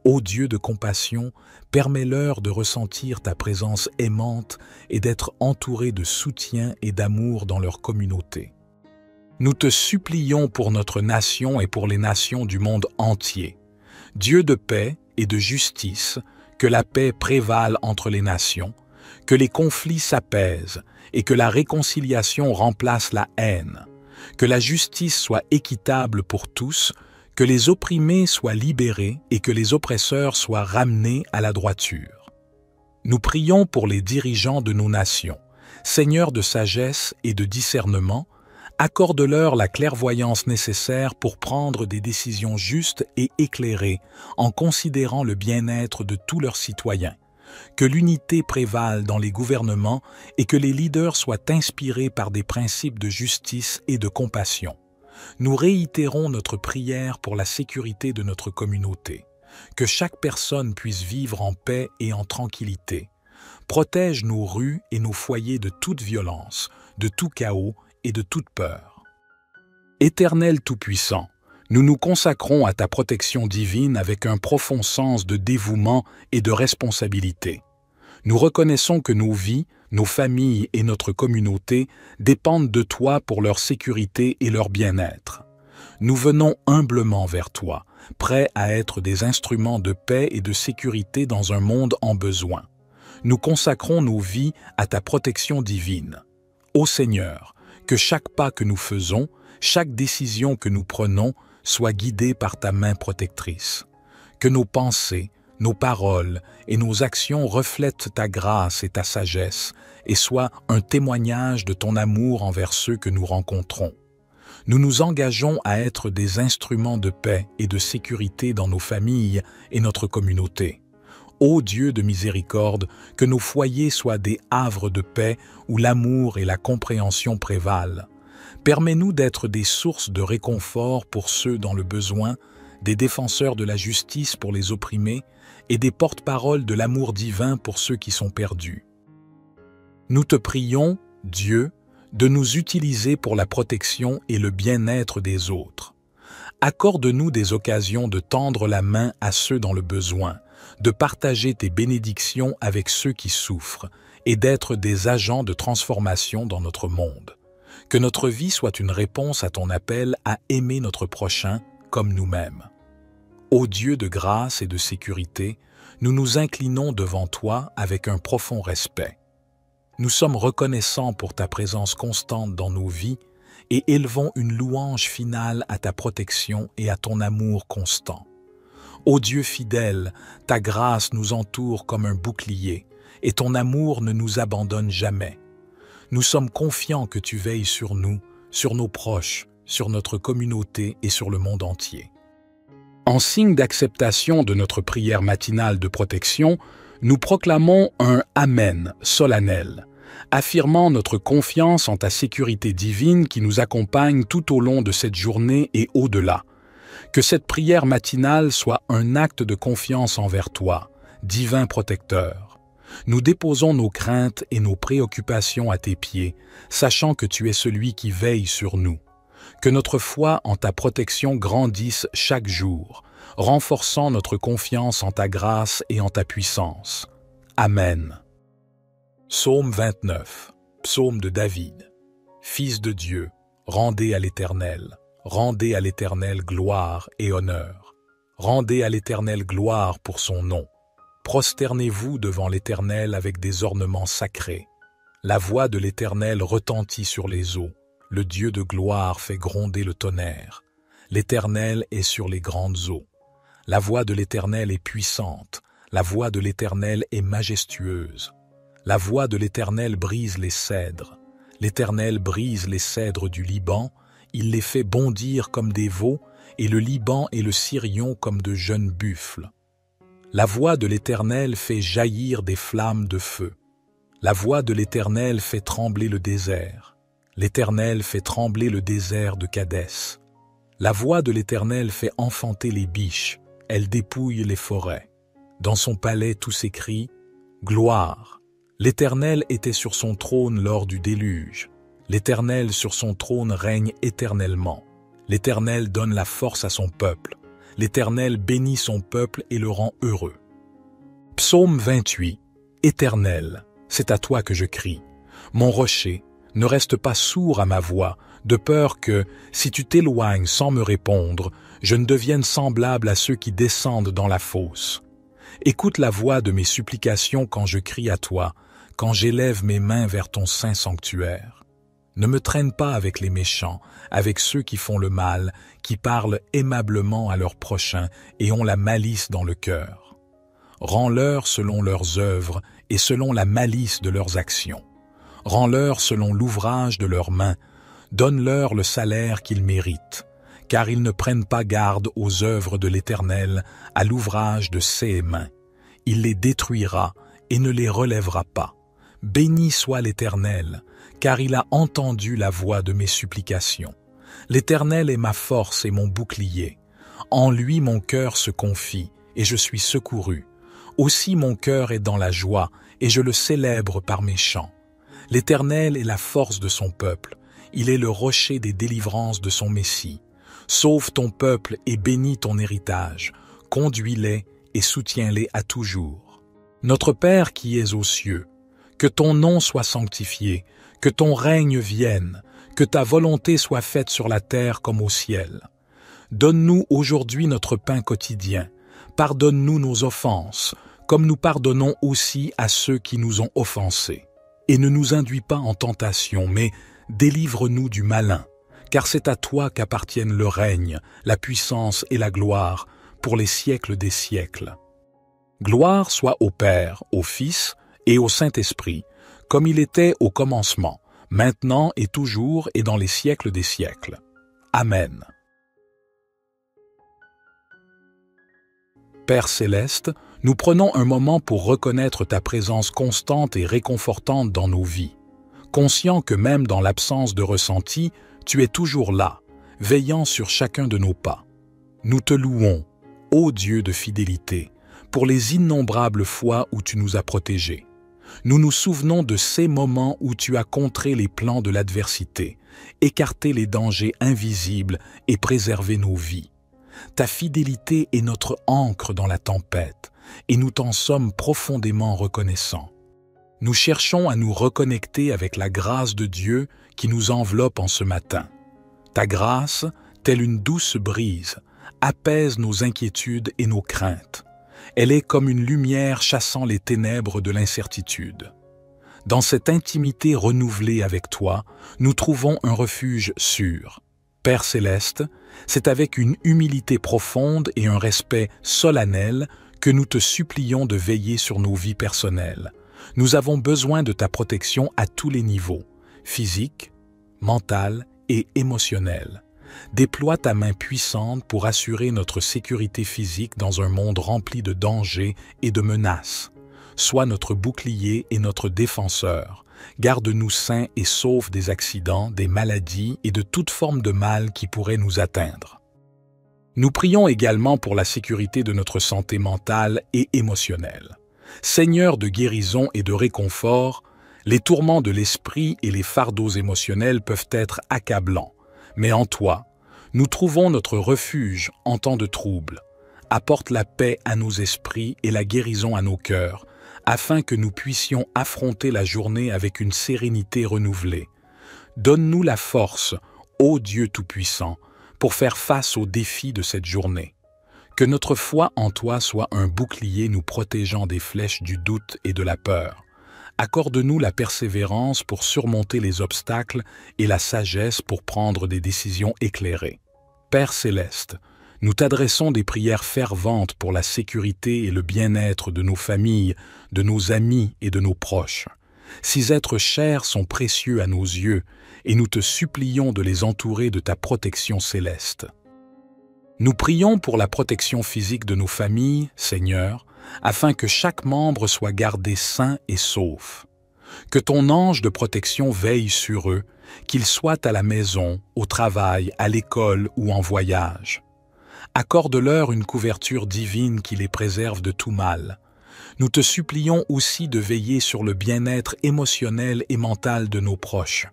Ô Dieu de compassion, permets-leur de ressentir ta présence aimante et d'être entourés de soutien et d'amour dans leur communauté. Nous te supplions pour notre nation et pour les nations du monde entier. Dieu de paix et de justice, que la paix prévale entre les nations, que les conflits s'apaisent et que la réconciliation remplace la haine, que la justice soit équitable pour tous, que les opprimés soient libérés et que les oppresseurs soient ramenés à la droiture. Nous prions pour les dirigeants de nos nations. Seigneur de sagesse et de discernement, accorde-leur la clairvoyance nécessaire pour prendre des décisions justes et éclairées en considérant le bien-être de tous leurs citoyens. Que l'unité prévale dans les gouvernements et que les leaders soient inspirés par des principes de justice et de compassion. Nous réitérons notre prière pour la sécurité de notre communauté. Que chaque personne puisse vivre en paix et en tranquillité. Protège nos rues et nos foyers de toute violence, de tout chaos et de toute peur. Éternel Tout-Puissant, nous nous consacrons à ta protection divine avec un profond sens de dévouement et de responsabilité. Nous reconnaissons que nos vies, nos familles et notre communauté dépendent de toi pour leur sécurité et leur bien-être. Nous venons humblement vers toi, prêts à être des instruments de paix et de sécurité dans un monde en besoin. Nous consacrons nos vies à ta protection divine. Ô Seigneur, que chaque pas que nous faisons, chaque décision que nous prenons soit guidée par ta main protectrice. Que nos pensées, nos paroles et nos actions reflètent ta grâce et ta sagesse et soient un témoignage de ton amour envers ceux que nous rencontrons. Nous nous engageons à être des instruments de paix et de sécurité dans nos familles et notre communauté. Ô Dieu de miséricorde, que nos foyers soient des havres de paix où l'amour et la compréhension prévalent. Permets-nous d'être des sources de réconfort pour ceux dans le besoin, des défenseurs de la justice pour les opprimés et des porte-paroles de l'amour divin pour ceux qui sont perdus. Nous te prions, Dieu, de nous utiliser pour la protection et le bien-être des autres. Accorde-nous des occasions de tendre la main à ceux dans le besoin, de partager tes bénédictions avec ceux qui souffrent et d'être des agents de transformation dans notre monde. Que notre vie soit une réponse à ton appel à aimer notre prochain comme nous-mêmes. Ô Dieu de grâce et de sécurité, nous nous inclinons devant toi avec un profond respect. Nous sommes reconnaissants pour ta présence constante dans nos vies et élevons une louange finale à ta protection et à ton amour constant. Ô Dieu fidèle, ta grâce nous entoure comme un bouclier et ton amour ne nous abandonne jamais. Nous sommes confiants que tu veilles sur nous, sur nos proches, sur notre communauté et sur le monde entier. En signe d'acceptation de notre prière matinale de protection, nous proclamons un Amen solennel, affirmant notre confiance en ta sécurité divine qui nous accompagne tout au long de cette journée et au-delà. Que cette prière matinale soit un acte de confiance envers toi, divin protecteur. Nous déposons nos craintes et nos préoccupations à tes pieds, sachant que tu es celui qui veille sur nous. Que notre foi en ta protection grandisse chaque jour, renforçant notre confiance en ta grâce et en ta puissance. Amen. Psaume 29, psaume de David. Fils de Dieu, rendez à l'Éternel gloire et honneur. Rendez à l'Éternel gloire pour son nom. Prosternez-vous devant l'Éternel avec des ornements sacrés. La voix de l'Éternel retentit sur les eaux. Le Dieu de gloire fait gronder le tonnerre. L'Éternel est sur les grandes eaux. La voix de l'Éternel est puissante. La voix de l'Éternel est majestueuse. La voix de l'Éternel brise les cèdres. L'Éternel brise les cèdres du Liban. Il les fait bondir comme des veaux, et le Liban et le Sirion comme de jeunes buffles. La voix de l'Éternel fait jaillir des flammes de feu. La voix de l'Éternel fait trembler le désert. L'Éternel fait trembler le désert de Kadès. La voix de l'Éternel fait enfanter les biches. Elle dépouille les forêts. Dans son palais tout s'écrie « Gloire ». L'Éternel était sur son trône lors du déluge. L'Éternel sur son trône règne éternellement. L'Éternel donne la force à son peuple. L'Éternel bénit son peuple et le rend heureux. Psaume 28. Éternel, c'est à toi que je crie. Mon rocher, ne reste pas sourd à ma voix, de peur que, si tu t'éloignes sans me répondre, je ne devienne semblable à ceux qui descendent dans la fosse. Écoute la voix de mes supplications quand je crie à toi, quand j'élève mes mains vers ton saint sanctuaire. Ne me traîne pas avec les méchants, avec ceux qui font le mal, qui parlent aimablement à leurs prochains et ont la malice dans le cœur. Rends-leur selon leurs œuvres et selon la malice de leurs actions. Rends-leur selon l'ouvrage de leurs mains. Donne-leur le salaire qu'ils méritent, car ils ne prennent pas garde aux œuvres de l'Éternel, à l'ouvrage de ses mains. Il les détruira et ne les relèvera pas. Béni soit l'Éternel, car il a entendu la voix de mes supplications. L'Éternel est ma force et mon bouclier. En lui mon cœur se confie, et je suis secouru. Aussi mon cœur est dans la joie, et je le célèbre par mes chants. L'Éternel est la force de son peuple. Il est le rocher des délivrances de son Messie. Sauve ton peuple et bénis ton héritage. Conduis-les et soutiens-les à toujours. Notre Père qui es aux cieux, que ton nom soit sanctifié, que ton règne vienne, que ta volonté soit faite sur la terre comme au ciel. Donne-nous aujourd'hui notre pain quotidien. Pardonne-nous nos offenses, comme nous pardonnons aussi à ceux qui nous ont offensés. Et ne nous induis pas en tentation, mais délivre-nous du malin, car c'est à toi qu'appartiennent le règne, la puissance et la gloire, pour les siècles des siècles. Gloire soit au Père, au Fils et au Saint-Esprit, comme il était au commencement, maintenant et toujours et dans les siècles des siècles. Amen. Père céleste, nous prenons un moment pour reconnaître ta présence constante et réconfortante dans nos vies. Conscient que même dans l'absence de ressenti, tu es toujours là, veillant sur chacun de nos pas. Nous te louons, ô Dieu de fidélité, pour les innombrables fois où tu nous as protégés. Nous nous souvenons de ces moments où tu as contré les plans de l'adversité, écarté les dangers invisibles et préservé nos vies. Ta fidélité est notre ancre dans la tempête, et nous t'en sommes profondément reconnaissants. Nous cherchons à nous reconnecter avec la grâce de Dieu qui nous enveloppe en ce matin. Ta grâce, telle une douce brise, apaise nos inquiétudes et nos craintes. Elle est comme une lumière chassant les ténèbres de l'incertitude. Dans cette intimité renouvelée avec toi, nous trouvons un refuge sûr. Père céleste, c'est avec une humilité profonde et un respect solennel que nous te supplions de veiller sur nos vies personnelles. Nous avons besoin de ta protection à tous les niveaux, physique, mental et émotionnel. Déploie ta main puissante pour assurer notre sécurité physique dans un monde rempli de dangers et de menaces. Sois notre bouclier et notre défenseur. Garde-nous sains et sauve des accidents, des maladies et de toute forme de mal qui pourrait nous atteindre. Nous prions également pour la sécurité de notre santé mentale et émotionnelle. Seigneur de guérison et de réconfort, les tourments de l'esprit et les fardeaux émotionnels peuvent être accablants. Mais en toi, nous trouvons notre refuge en temps de trouble. Apporte la paix à nos esprits et la guérison à nos cœurs, afin que nous puissions affronter la journée avec une sérénité renouvelée. Donne-nous la force, ô Dieu Tout-Puissant, pour faire face aux défis de cette journée. Que notre foi en toi soit un bouclier nous protégeant des flèches du doute et de la peur. Accorde-nous la persévérance pour surmonter les obstacles et la sagesse pour prendre des décisions éclairées. Père céleste, nous t'adressons des prières ferventes pour la sécurité et le bien-être de nos familles, de nos amis et de nos proches. Ces êtres chers sont précieux à nos yeux et nous te supplions de les entourer de ta protection céleste. Nous prions pour la protection physique de nos familles, Seigneur, afin que chaque membre soit gardé sain et sauf. Que ton ange de protection veille sur eux, qu'ils soient à la maison, au travail, à l'école ou en voyage. Accorde-leur une couverture divine qui les préserve de tout mal. Nous te supplions aussi de veiller sur le bien-être émotionnel et mental de nos proches.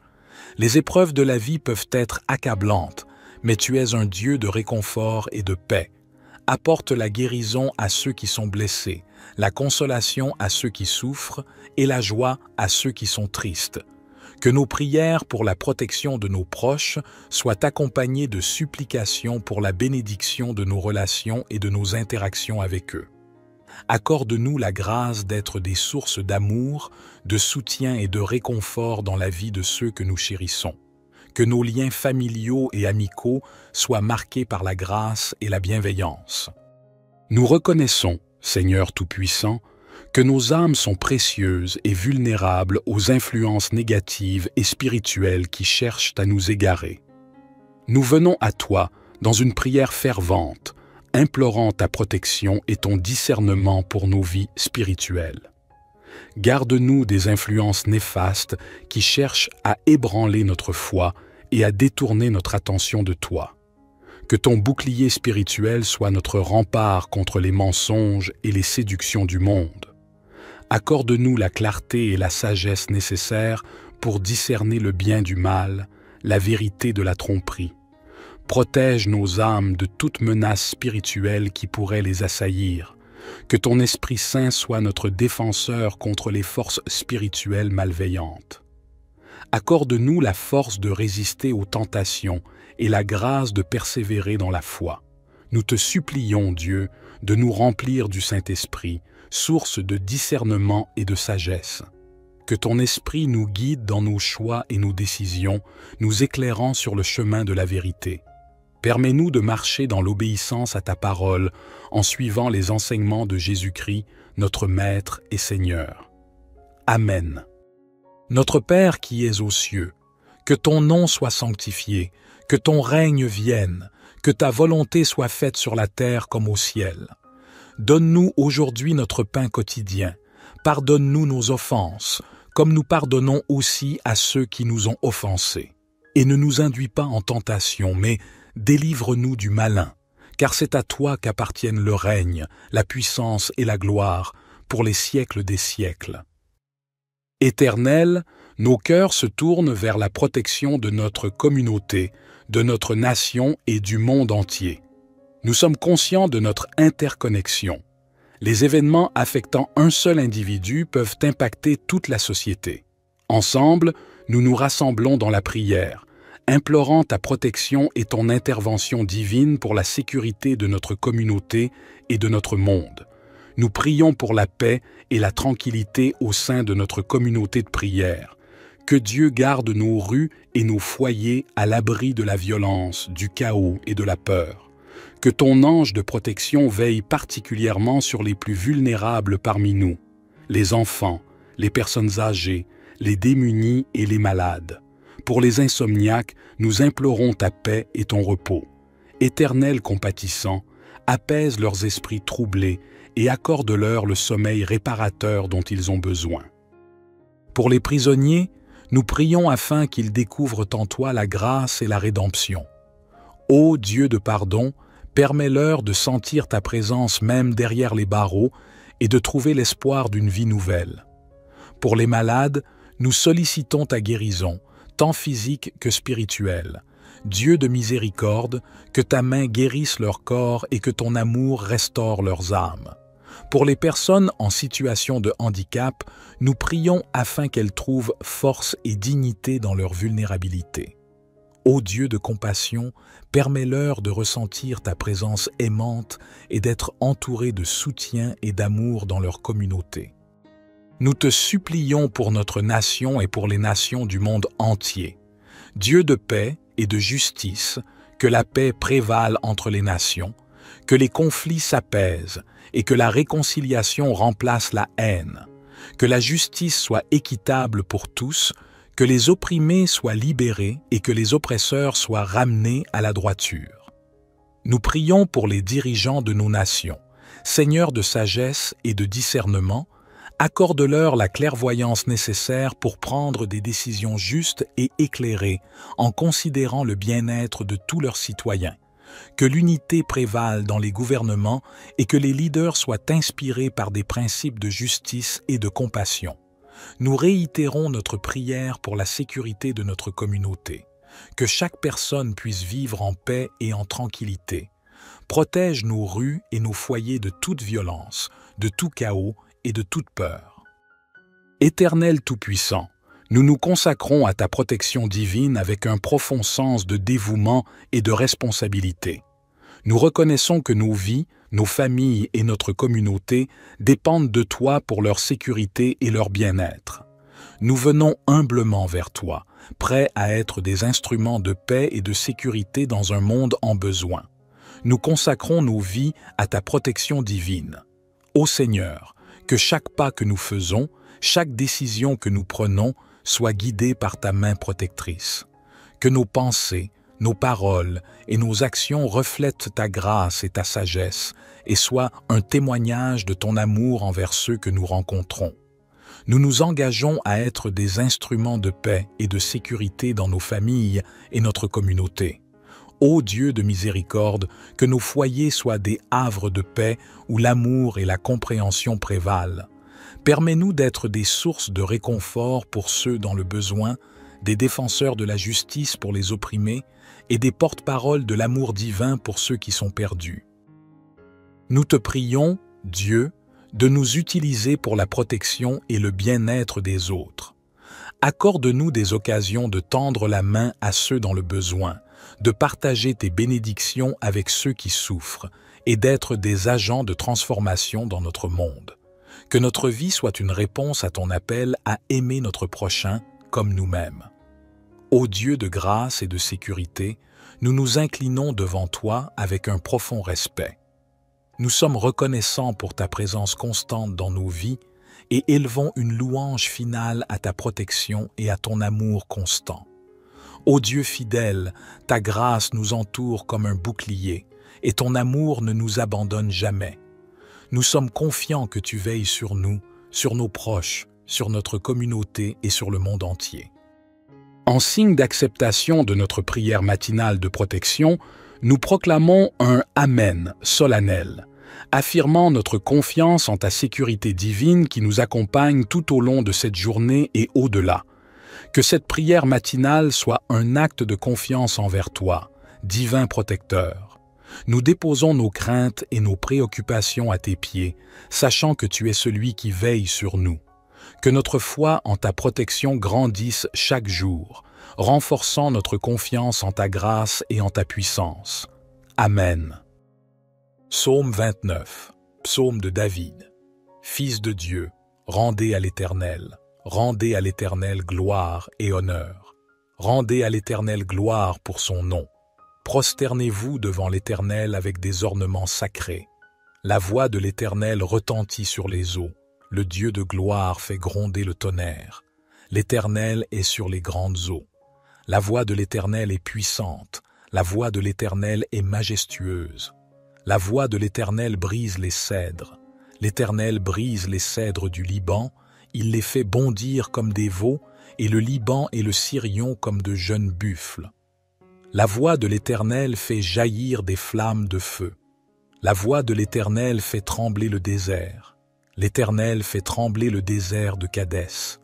Les épreuves de la vie peuvent être accablantes, mais tu es un Dieu de réconfort et de paix. Apporte la guérison à ceux qui sont blessés, la consolation à ceux qui souffrent et la joie à ceux qui sont tristes. Que nos prières pour la protection de nos proches soient accompagnées de supplications pour la bénédiction de nos relations et de nos interactions avec eux. Accorde-nous la grâce d'être des sources d'amour, de soutien et de réconfort dans la vie de ceux que nous chérissons. Que nos liens familiaux et amicaux soient marqués par la grâce et la bienveillance. Nous reconnaissons, Seigneur Tout-Puissant, que nos âmes sont précieuses et vulnérables aux influences négatives et spirituelles qui cherchent à nous égarer. Nous venons à toi dans une prière fervente, implorant ta protection et ton discernement pour nos vies spirituelles. Garde-nous des influences néfastes qui cherchent à ébranler notre foi et à détourner notre attention de toi. Que ton bouclier spirituel soit notre rempart contre les mensonges et les séductions du monde. Accorde-nous la clarté et la sagesse nécessaires pour discerner le bien du mal, la vérité de la tromperie. Protège nos âmes de toute menace spirituelle qui pourrait les assaillir. Que ton Esprit Saint soit notre défenseur contre les forces spirituelles malveillantes. Accorde-nous la force de résister aux tentations et la grâce de persévérer dans la foi. Nous te supplions, Dieu, de nous remplir du Saint-Esprit, source de discernement et de sagesse. Que ton Esprit nous guide dans nos choix et nos décisions, nous éclairant sur le chemin de la vérité. Permets-nous de marcher dans l'obéissance à ta parole, en suivant les enseignements de Jésus-Christ, notre Maître et Seigneur. Amen. Notre Père qui es aux cieux, que ton nom soit sanctifié, que ton règne vienne, que ta volonté soit faite sur la terre comme au ciel. Donne-nous aujourd'hui notre pain quotidien. Pardonne-nous nos offenses, comme nous pardonnons aussi à ceux qui nous ont offensés. Et ne nous induis pas en tentation, mais délivre-nous du malin, car c'est à toi qu'appartiennent le règne, la puissance et la gloire, pour les siècles des siècles. Éternel, nos cœurs se tournent vers la protection de notre communauté, de notre nation et du monde entier. Nous sommes conscients de notre interconnexion. Les événements affectant un seul individu peuvent impacter toute la société. Ensemble, nous nous rassemblons dans la prière, implorant ta protection et ton intervention divine pour la sécurité de notre communauté et de notre monde. Nous prions pour la paix et la tranquillité au sein de notre communauté de prière. Que Dieu garde nos rues et nos foyers à l'abri de la violence, du chaos et de la peur. Que ton ange de protection veille particulièrement sur les plus vulnérables parmi nous, les enfants, les personnes âgées, les démunis et les malades. Pour les insomniaques, nous implorons ta paix et ton repos. Éternel compatissant, apaise leurs esprits troublés et accorde-leur le sommeil réparateur dont ils ont besoin. Pour les prisonniers, nous prions afin qu'ils découvrent en toi la grâce et la rédemption. Ô Dieu de pardon, permets-leur de sentir ta présence même derrière les barreaux et de trouver l'espoir d'une vie nouvelle. Pour les malades, nous sollicitons ta guérison, tant physique que spirituelle. Dieu de miséricorde, que ta main guérisse leur corps et que ton amour restaure leurs âmes. Pour les personnes en situation de handicap, nous prions afin qu'elles trouvent force et dignité dans leur vulnérabilité. Ô Dieu de compassion, permets-leur de ressentir ta présence aimante et d'être entourés de soutien et d'amour dans leur communauté. Nous te supplions pour notre nation et pour les nations du monde entier. Dieu de paix et de justice, que la paix prévale entre les nations, que les conflits s'apaisent et que la réconciliation remplace la haine, que la justice soit équitable pour tous, que les opprimés soient libérés et que les oppresseurs soient ramenés à la droiture. Nous prions pour les dirigeants de nos nations, Seigneur de sagesse et de discernement, accorde-leur la clairvoyance nécessaire pour prendre des décisions justes et éclairées en considérant le bien-être de tous leurs citoyens. Que l'unité prévale dans les gouvernements et que les leaders soient inspirés par des principes de justice et de compassion. Nous réitérons notre prière pour la sécurité de notre communauté. Que chaque personne puisse vivre en paix et en tranquillité. Protège nos rues et nos foyers de toute violence, de tout chaos et de toute peur. Éternel Tout-Puissant, nous nous consacrons à ta protection divine avec un profond sens de dévouement et de responsabilité. Nous reconnaissons que nos vies, nos familles et notre communauté dépendent de toi pour leur sécurité et leur bien-être. Nous venons humblement vers toi, prêts à être des instruments de paix et de sécurité dans un monde en besoin. Nous consacrons nos vies à ta protection divine. Ô Seigneur, que chaque pas que nous faisons, chaque décision que nous prenons soit guidée par ta main protectrice. Que nos pensées, nos paroles et nos actions reflètent ta grâce et ta sagesse et soient un témoignage de ton amour envers ceux que nous rencontrons. Nous nous engageons à être des instruments de paix et de sécurité dans nos familles et notre communauté. Ô Dieu de miséricorde, que nos foyers soient des havres de paix où l'amour et la compréhension prévalent. Permets-nous d'être des sources de réconfort pour ceux dans le besoin, des défenseurs de la justice pour les opprimés et des porte-paroles de l'amour divin pour ceux qui sont perdus. Nous te prions, Dieu, de nous utiliser pour la protection et le bien-être des autres. Accorde-nous des occasions de tendre la main à ceux dans le besoin, de partager tes bénédictions avec ceux qui souffrent et d'être des agents de transformation dans notre monde. Que notre vie soit une réponse à ton appel à aimer notre prochain comme nous-mêmes. Ô Dieu de grâce et de sécurité, nous nous inclinons devant toi avec un profond respect. Nous sommes reconnaissants pour ta présence constante dans nos vies et élevons une louange finale à ta protection et à ton amour constant. Ô Dieu fidèle, ta grâce nous entoure comme un bouclier et ton amour ne nous abandonne jamais. Nous sommes confiants que tu veilles sur nous, sur nos proches, sur notre communauté et sur le monde entier. En signe d'acceptation de notre prière matinale de protection, nous proclamons un Amen solennel, affirmant notre confiance en ta sécurité divine qui nous accompagne tout au long de cette journée et au-delà. Que cette prière matinale soit un acte de confiance envers toi, divin protecteur. Nous déposons nos craintes et nos préoccupations à tes pieds, sachant que tu es celui qui veille sur nous. Que notre foi en ta protection grandisse chaque jour, renforçant notre confiance en ta grâce et en ta puissance. Amen. Psaume 29, psaume de David. Fils de Dieu, rendez à l'Éternel gloire et honneur. Rendez à l'Éternel gloire pour son nom. Prosternez-vous devant l'Éternel avec des ornements sacrés. La voix de l'Éternel retentit sur les eaux. Le Dieu de gloire fait gronder le tonnerre. L'Éternel est sur les grandes eaux. La voix de l'Éternel est puissante. La voix de l'Éternel est majestueuse. La voix de l'Éternel brise les cèdres. L'Éternel brise les cèdres du Liban. Il les fait bondir comme des veaux, et le Liban et le Sirion comme de jeunes buffles. La voix de l'Éternel fait jaillir des flammes de feu. La voix de l'Éternel fait trembler le désert. L'Éternel fait trembler le désert de Kadès.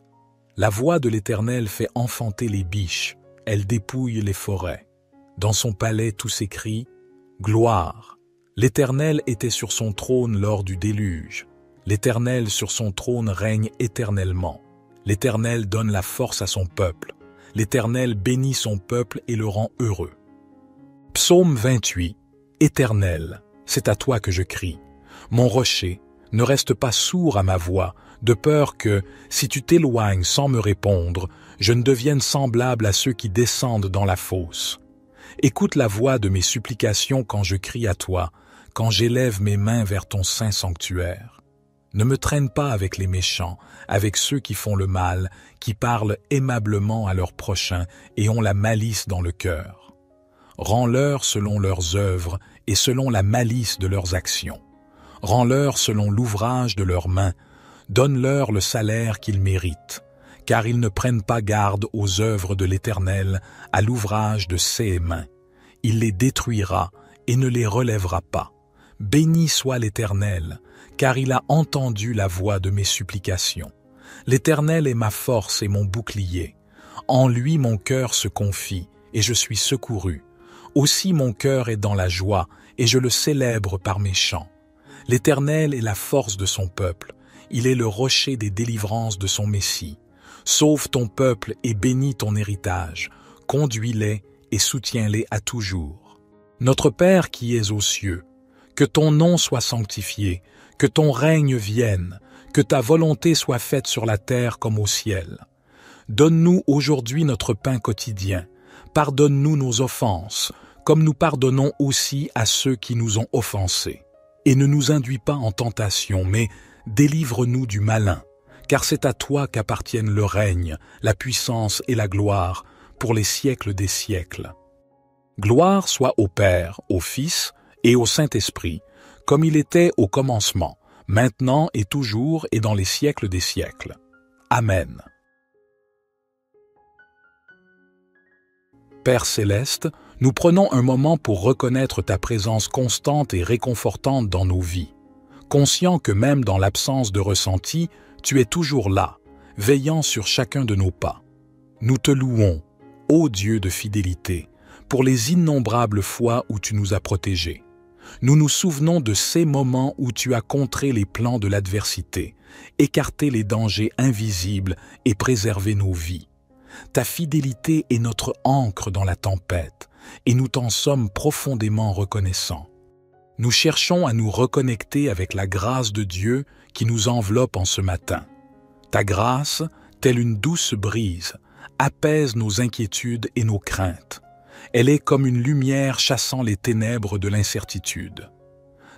La voix de l'Éternel fait enfanter les biches. Elle dépouille les forêts. Dans son palais tout s'écrie « Gloire ». L'Éternel était sur son trône lors du déluge. L'Éternel sur son trône règne éternellement. L'Éternel donne la force à son peuple. L'Éternel bénit son peuple et le rend heureux. Psaume 28. Éternel, c'est à toi que je crie. Mon rocher, ne reste pas sourd à ma voix, de peur que, si tu t'éloignes sans me répondre, je ne devienne semblable à ceux qui descendent dans la fosse. Écoute la voix de mes supplications quand je crie à toi, quand j'élève mes mains vers ton saint sanctuaire. Ne me traîne pas avec les méchants, avec ceux qui font le mal, qui parlent aimablement à leurs prochains et ont la malice dans le cœur. Rends-leur selon leurs œuvres et selon la malice de leurs actions. Rends-leur selon l'ouvrage de leurs mains, donne-leur le salaire qu'ils méritent, car ils ne prennent pas garde aux œuvres de l'Éternel, à l'ouvrage de ses mains. Il les détruira et ne les relèvera pas. Béni soit l'Éternel, car il a entendu la voix de mes supplications. L'Éternel est ma force et mon bouclier. En lui mon cœur se confie, et je suis secouru. Aussi mon cœur est dans la joie, et je le célèbre par mes chants. L'Éternel est la force de son peuple, il est le rocher des délivrances de son Messie. Sauve ton peuple et bénis ton héritage, conduis-les et soutiens-les à toujours. Notre Père qui es aux cieux, que ton nom soit sanctifié, que ton règne vienne, que ta volonté soit faite sur la terre comme au ciel. Donne-nous aujourd'hui notre pain quotidien, pardonne-nous nos offenses, comme nous pardonnons aussi à ceux qui nous ont offensés. Et ne nous induis pas en tentation, mais délivre-nous du malin, car c'est à toi qu'appartiennent le règne, la puissance et la gloire, pour les siècles des siècles. Gloire soit au Père, au Fils et au Saint-Esprit, comme il était au commencement, maintenant et toujours et dans les siècles des siècles. Amen. Père céleste, nous prenons un moment pour reconnaître ta présence constante et réconfortante dans nos vies, conscients que même dans l'absence de ressenti, tu es toujours là, veillant sur chacun de nos pas. Nous te louons, ô Dieu de fidélité, pour les innombrables fois où tu nous as protégés. Nous nous souvenons de ces moments où tu as contré les plans de l'adversité, écarté les dangers invisibles et préservé nos vies. Ta fidélité est notre ancre dans la tempête, et nous t'en sommes profondément reconnaissants. Nous cherchons à nous reconnecter avec la grâce de Dieu qui nous enveloppe en ce matin. Ta grâce, telle une douce brise, apaise nos inquiétudes et nos craintes. Elle est comme une lumière chassant les ténèbres de l'incertitude.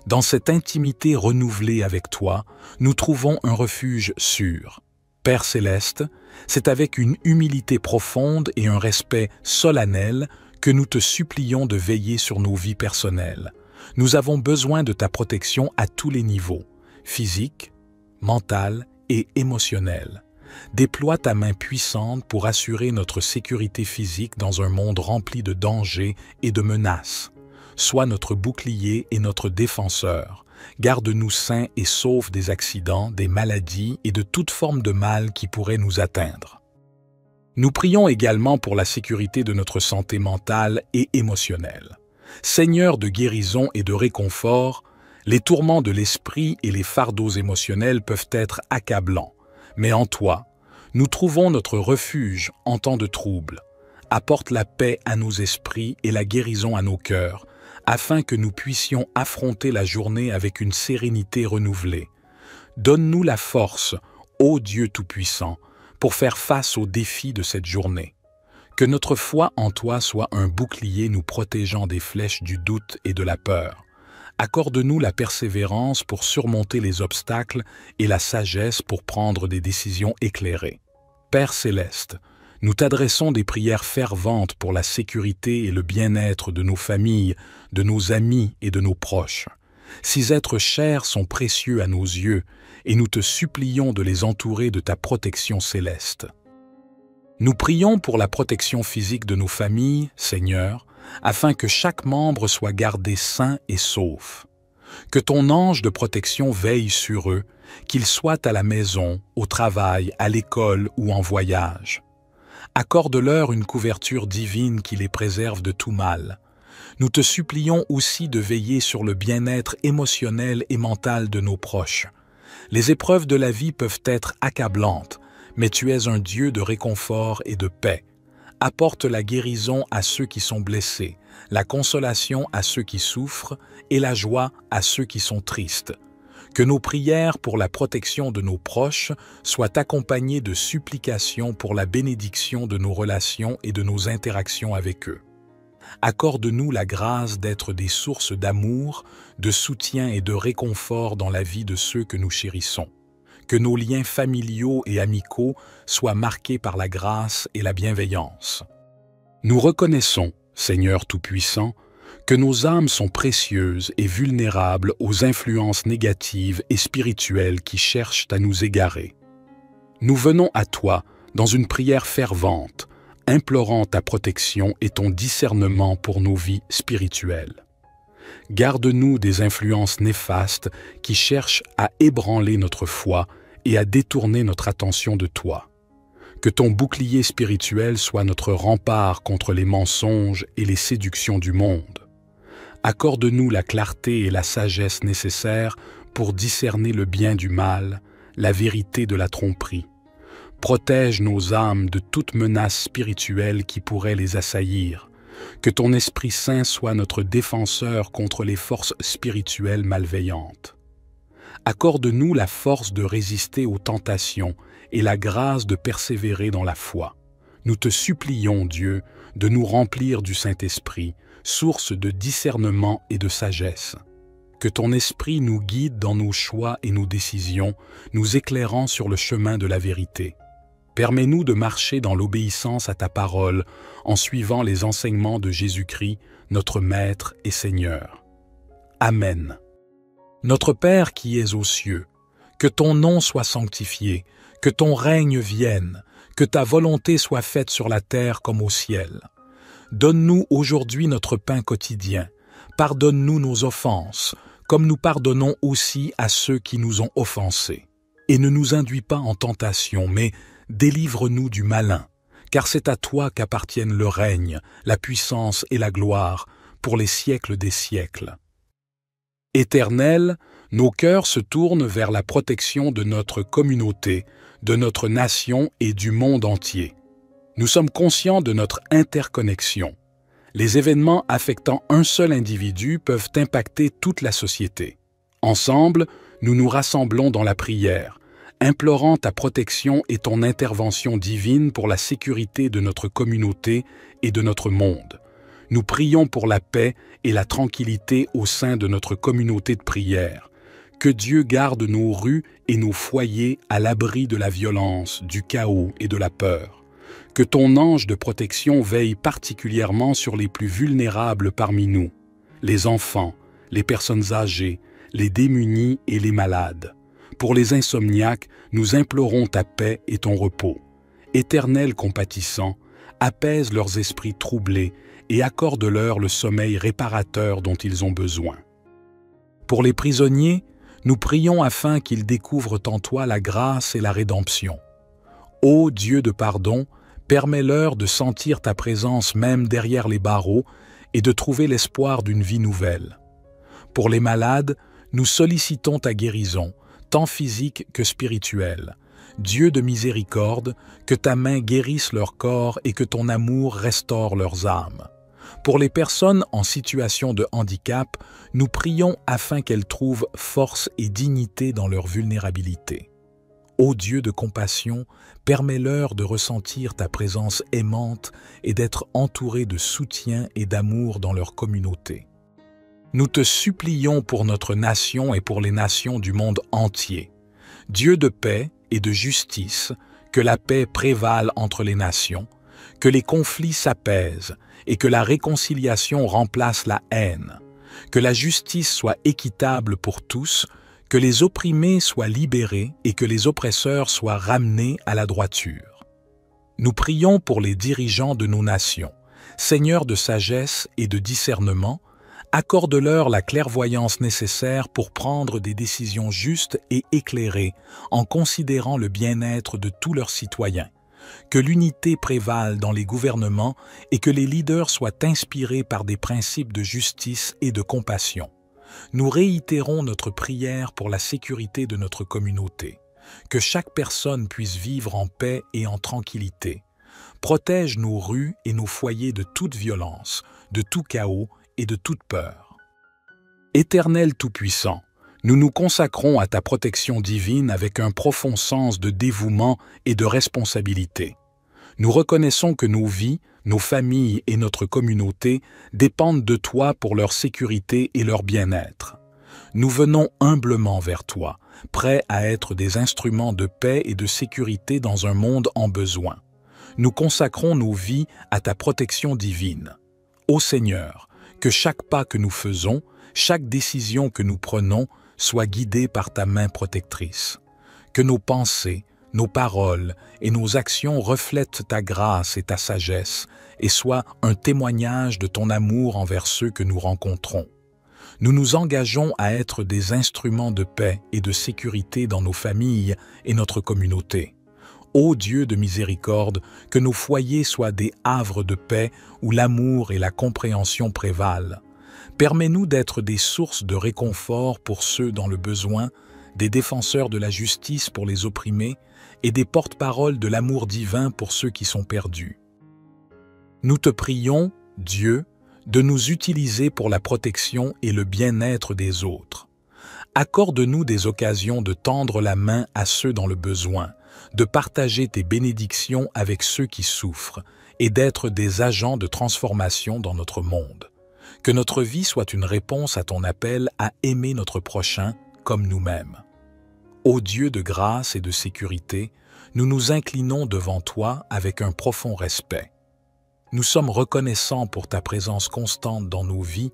Dans cette intimité renouvelée avec toi, nous trouvons un refuge sûr. Père céleste, c'est avec une humilité profonde et un respect solennel que nous te supplions de veiller sur nos vies personnelles. Nous avons besoin de ta protection à tous les niveaux, physique, mental et émotionnel. Déploie ta main puissante pour assurer notre sécurité physique dans un monde rempli de dangers et de menaces. Sois notre bouclier et notre défenseur. Garde-nous sains et sauve des accidents, des maladies et de toute forme de mal qui pourrait nous atteindre. Nous prions également pour la sécurité de notre santé mentale et émotionnelle. Seigneur de guérison et de réconfort, les tourments de l'esprit et les fardeaux émotionnels peuvent être accablants. Mais en toi, nous trouvons notre refuge en temps de trouble. Apporte la paix à nos esprits et la guérison à nos cœurs, afin que nous puissions affronter la journée avec une sérénité renouvelée. Donne-nous la force, ô Dieu Tout-Puissant, pour faire face aux défis de cette journée. Que notre foi en toi soit un bouclier nous protégeant des flèches du doute et de la peur. Accorde-nous la persévérance pour surmonter les obstacles et la sagesse pour prendre des décisions éclairées. Père céleste, nous t'adressons des prières ferventes pour la sécurité et le bien-être de nos familles, de nos amis et de nos proches. Ces êtres chers sont précieux à nos yeux et nous te supplions de les entourer de ta protection céleste. Nous prions pour la protection physique de nos familles, Seigneur, afin que chaque membre soit gardé sain et sauf. Que ton ange de protection veille sur eux, qu'ils soient à la maison, au travail, à l'école ou en voyage. Accorde-leur une couverture divine qui les préserve de tout mal. Nous te supplions aussi de veiller sur le bien-être émotionnel et mental de nos proches. Les épreuves de la vie peuvent être accablantes, mais tu es un Dieu de réconfort et de paix. Apporte la guérison à ceux qui sont blessés, la consolation à ceux qui souffrent et la joie à ceux qui sont tristes. Que nos prières pour la protection de nos proches soient accompagnées de supplications pour la bénédiction de nos relations et de nos interactions avec eux. Accorde-nous la grâce d'être des sources d'amour, de soutien et de réconfort dans la vie de ceux que nous chérissons. Que nos liens familiaux et amicaux soient marqués par la grâce et la bienveillance. Nous reconnaissons, Seigneur Tout-Puissant, que nos âmes sont précieuses et vulnérables aux influences négatives et spirituelles qui cherchent à nous égarer. Nous venons à toi dans une prière fervente, implorant ta protection et ton discernement pour nos vies spirituelles. Garde-nous des influences néfastes qui cherchent à ébranler notre foi et à détourner notre attention de toi. Que ton bouclier spirituel soit notre rempart contre les mensonges et les séductions du monde. Accorde-nous la clarté et la sagesse nécessaires pour discerner le bien du mal, la vérité de la tromperie. Protège nos âmes de toute menace spirituelle qui pourrait les assaillir. Que ton Esprit Saint soit notre défenseur contre les forces spirituelles malveillantes. Accorde-nous la force de résister aux tentations et la grâce de persévérer dans la foi. Nous te supplions, Dieu, de nous remplir du Saint-Esprit, source de discernement et de sagesse. Que ton Esprit nous guide dans nos choix et nos décisions, nous éclairant sur le chemin de la vérité. Permets-nous de marcher dans l'obéissance à ta parole, en suivant les enseignements de Jésus-Christ, notre Maître et Seigneur. Amen. Notre Père qui es aux cieux, que ton nom soit sanctifié, que ton règne vienne, que ta volonté soit faite sur la terre comme au ciel. Donne-nous aujourd'hui notre pain quotidien. Pardonne-nous nos offenses, comme nous pardonnons aussi à ceux qui nous ont offensés. Et ne nous induis pas en tentation, mais délivre-nous du malin, car c'est à toi qu'appartiennent le règne, la puissance et la gloire, pour les siècles des siècles. Éternel, nos cœurs se tournent vers la protection de notre communauté, de notre nation et du monde entier. Nous sommes conscients de notre interconnexion. Les événements affectant un seul individu peuvent impacter toute la société. Ensemble, nous nous rassemblons dans la prière, implorant ta protection et ton intervention divine pour la sécurité de notre communauté et de notre monde. Nous prions pour la paix et la tranquillité au sein de notre communauté de prière. Que Dieu garde nos rues et nos foyers à l'abri de la violence, du chaos et de la peur. Que ton ange de protection veille particulièrement sur les plus vulnérables parmi nous, les enfants, les personnes âgées, les démunis et les malades. Pour les insomniaques, nous implorons ta paix et ton repos. Éternel compatissant, apaise leurs esprits troublés et accorde-leur le sommeil réparateur dont ils ont besoin. Pour les prisonniers, nous prions afin qu'ils découvrent en toi la grâce et la rédemption. Ô Dieu de pardon, permets-leur de sentir ta présence même derrière les barreaux et de trouver l'espoir d'une vie nouvelle. Pour les malades, nous sollicitons ta guérison, tant physique que spirituelle. Dieu de miséricorde, que ta main guérisse leur corps et que ton amour restaure leurs âmes. Pour les personnes en situation de handicap, nous prions afin qu'elles trouvent force et dignité dans leur vulnérabilité. Ô Dieu de compassion, permets-leur de ressentir ta présence aimante et d'être entourés de soutien et d'amour dans leur communauté. Nous te supplions pour notre nation et pour les nations du monde entier. Dieu de paix et de justice, que la paix prévale entre les nations, que les conflits s'apaisent et que la réconciliation remplace la haine, que la justice soit équitable pour tous, que les opprimés soient libérés et que les oppresseurs soient ramenés à la droiture. Nous prions pour les dirigeants de nos nations, Seigneur de sagesse et de discernement, accorde-leur la clairvoyance nécessaire pour prendre des décisions justes et éclairées en considérant le bien-être de tous leurs citoyens, que l'unité prévale dans les gouvernements et que les leaders soient inspirés par des principes de justice et de compassion. Nous réitérons notre prière pour la sécurité de notre communauté, que chaque personne puisse vivre en paix et en tranquillité. Protège nos rues et nos foyers de toute violence, de tout chaos et de toute peur. Éternel Tout-Puissant, nous nous consacrons à ta protection divine avec un profond sens de dévouement et de responsabilité. Nous reconnaissons que nos vies, nos familles et notre communauté dépendent de toi pour leur sécurité et leur bien-être. Nous venons humblement vers toi, prêts à être des instruments de paix et de sécurité dans un monde en besoin. Nous consacrons nos vies à ta protection divine. Ô Seigneur, Que chaque pas que nous faisons, chaque décision que nous prenons soit guidée par ta main protectrice. Que nos pensées, nos paroles et nos actions reflètent ta grâce et ta sagesse et soient un témoignage de ton amour envers ceux que nous rencontrons. Nous nous engageons à être des instruments de paix et de sécurité dans nos familles et notre communauté. Ô Dieu de miséricorde, que nos foyers soient des havres de paix où l'amour et la compréhension prévalent. Permets-nous d'être des sources de réconfort pour ceux dans le besoin, des défenseurs de la justice pour les opprimés et des porte-paroles de l'amour divin pour ceux qui sont perdus. Nous te prions, Dieu, de nous utiliser pour la protection et le bien-être des autres. Accorde-nous des occasions de tendre la main à ceux dans le besoin, de partager tes bénédictions avec ceux qui souffrent et d'être des agents de transformation dans notre monde. Que notre vie soit une réponse à ton appel à aimer notre prochain comme nous-mêmes. Ô Dieu de grâce et de sécurité, nous nous inclinons devant toi avec un profond respect. Nous sommes reconnaissants pour ta présence constante dans nos vies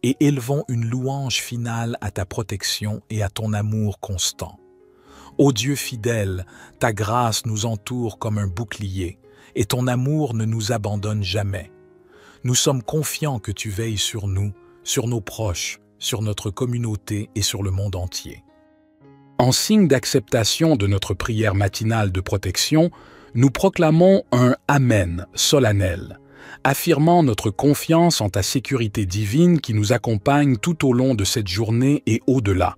et élevons une louange finale à ta protection et à ton amour constant. Ô Dieu fidèle, ta grâce nous entoure comme un bouclier et ton amour ne nous abandonne jamais. Nous sommes confiants que tu veilles sur nous, sur nos proches, sur notre communauté et sur le monde entier. En signe d'acceptation de notre prière matinale de protection, nous proclamons un Amen solennel, affirmant notre confiance en ta sécurité divine qui nous accompagne tout au long de cette journée et au-delà.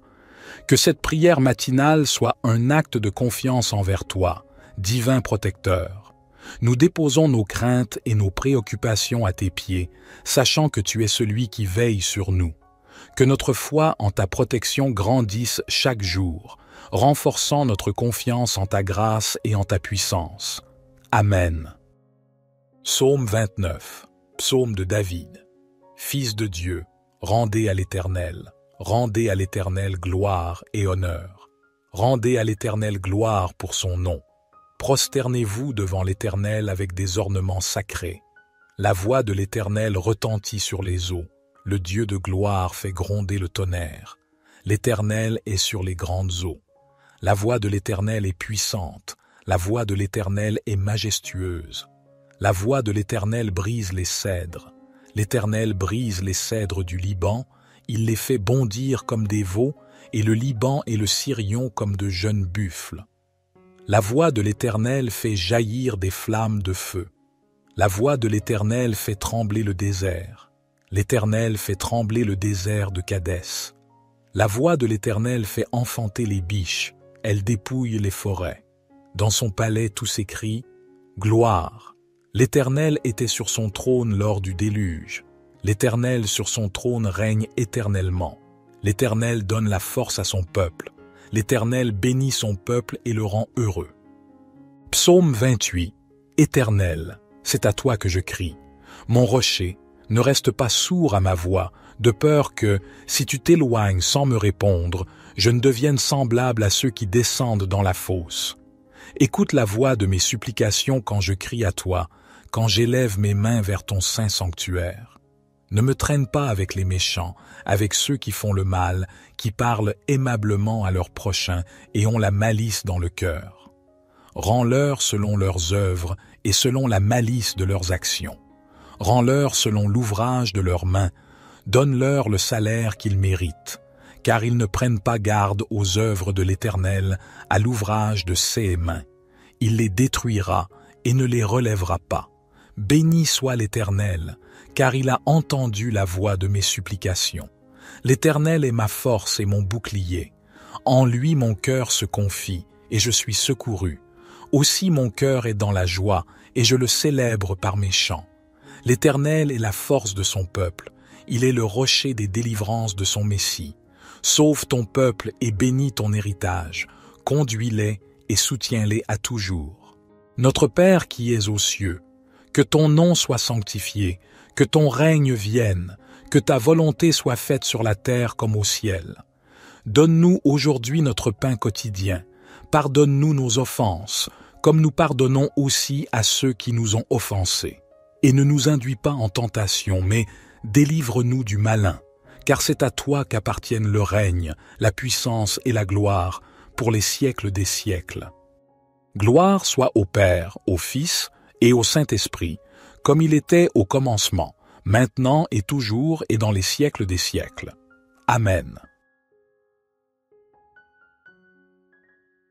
Que cette prière matinale soit un acte de confiance envers toi, divin protecteur. Nous déposons nos craintes et nos préoccupations à tes pieds, sachant que tu es celui qui veille sur nous. Que notre foi en ta protection grandisse chaque jour, renforçant notre confiance en ta grâce et en ta puissance. Amen. Psaume 29, psaume de David. Fils de Dieu, rendez à l'Éternel gloire et honneur. Rendez à l'Éternel gloire pour son nom. Prosternez-vous devant l'Éternel avec des ornements sacrés. La voix de l'Éternel retentit sur les eaux. Le Dieu de gloire fait gronder le tonnerre. L'Éternel est sur les grandes eaux. La voix de l'Éternel est puissante. La voix de l'Éternel est majestueuse. La voix de l'Éternel brise les cèdres. L'Éternel brise les cèdres du Liban. Il les fait bondir comme des veaux, et le Liban et le Sirion comme de jeunes buffles. La voix de l'Éternel fait jaillir des flammes de feu. La voix de l'Éternel fait trembler le désert. L'Éternel fait trembler le désert de Kadès. La voix de l'Éternel fait enfanter les biches. Elle dépouille les forêts. Dans son palais tout s'écrie « Gloire ». L'Éternel était sur son trône lors du déluge. L'Éternel sur son trône règne éternellement. L'Éternel donne la force à son peuple. L'Éternel bénit son peuple et le rend heureux. Psaume 28. Éternel, c'est à toi que je crie. Mon rocher, ne reste pas sourd à ma voix, de peur que, si tu t'éloignes sans me répondre, je ne devienne semblable à ceux qui descendent dans la fosse. Écoute la voix de mes supplications quand je crie à toi, quand j'élève mes mains vers ton saint sanctuaire. Ne me traîne pas avec les méchants, avec ceux qui font le mal, qui parlent aimablement à leurs prochains et ont la malice dans le cœur. Rends-leur selon leurs œuvres et selon la malice de leurs actions. Rends-leur selon l'ouvrage de leurs mains. Donne-leur le salaire qu'ils méritent, car ils ne prennent pas garde aux œuvres de l'Éternel, à l'ouvrage de ses mains. Il les détruira et ne les relèvera pas. Béni soit l'Éternel, car il a entendu la voix de mes supplications. L'Éternel est ma force et mon bouclier. En lui mon cœur se confie, et je suis secouru. Aussi mon cœur est dans la joie, et je le célèbre par mes chants. L'Éternel est la force de son peuple. Il est le rocher des délivrances de son Messie. Sauve ton peuple et bénis ton héritage. Conduis-les et soutiens-les à toujours. Notre Père qui es aux cieux, que ton nom soit sanctifié, que ton règne vienne, que ta volonté soit faite sur la terre comme au ciel. Donne-nous aujourd'hui notre pain quotidien. Pardonne-nous nos offenses, comme nous pardonnons aussi à ceux qui nous ont offensés. Et ne nous induis pas en tentation, mais délivre-nous du malin, car c'est à toi qu'appartiennent le règne, la puissance et la gloire pour les siècles des siècles. Gloire soit au Père, au Fils et au Saint-Esprit, comme il était au commencement, maintenant et toujours et dans les siècles des siècles. Amen.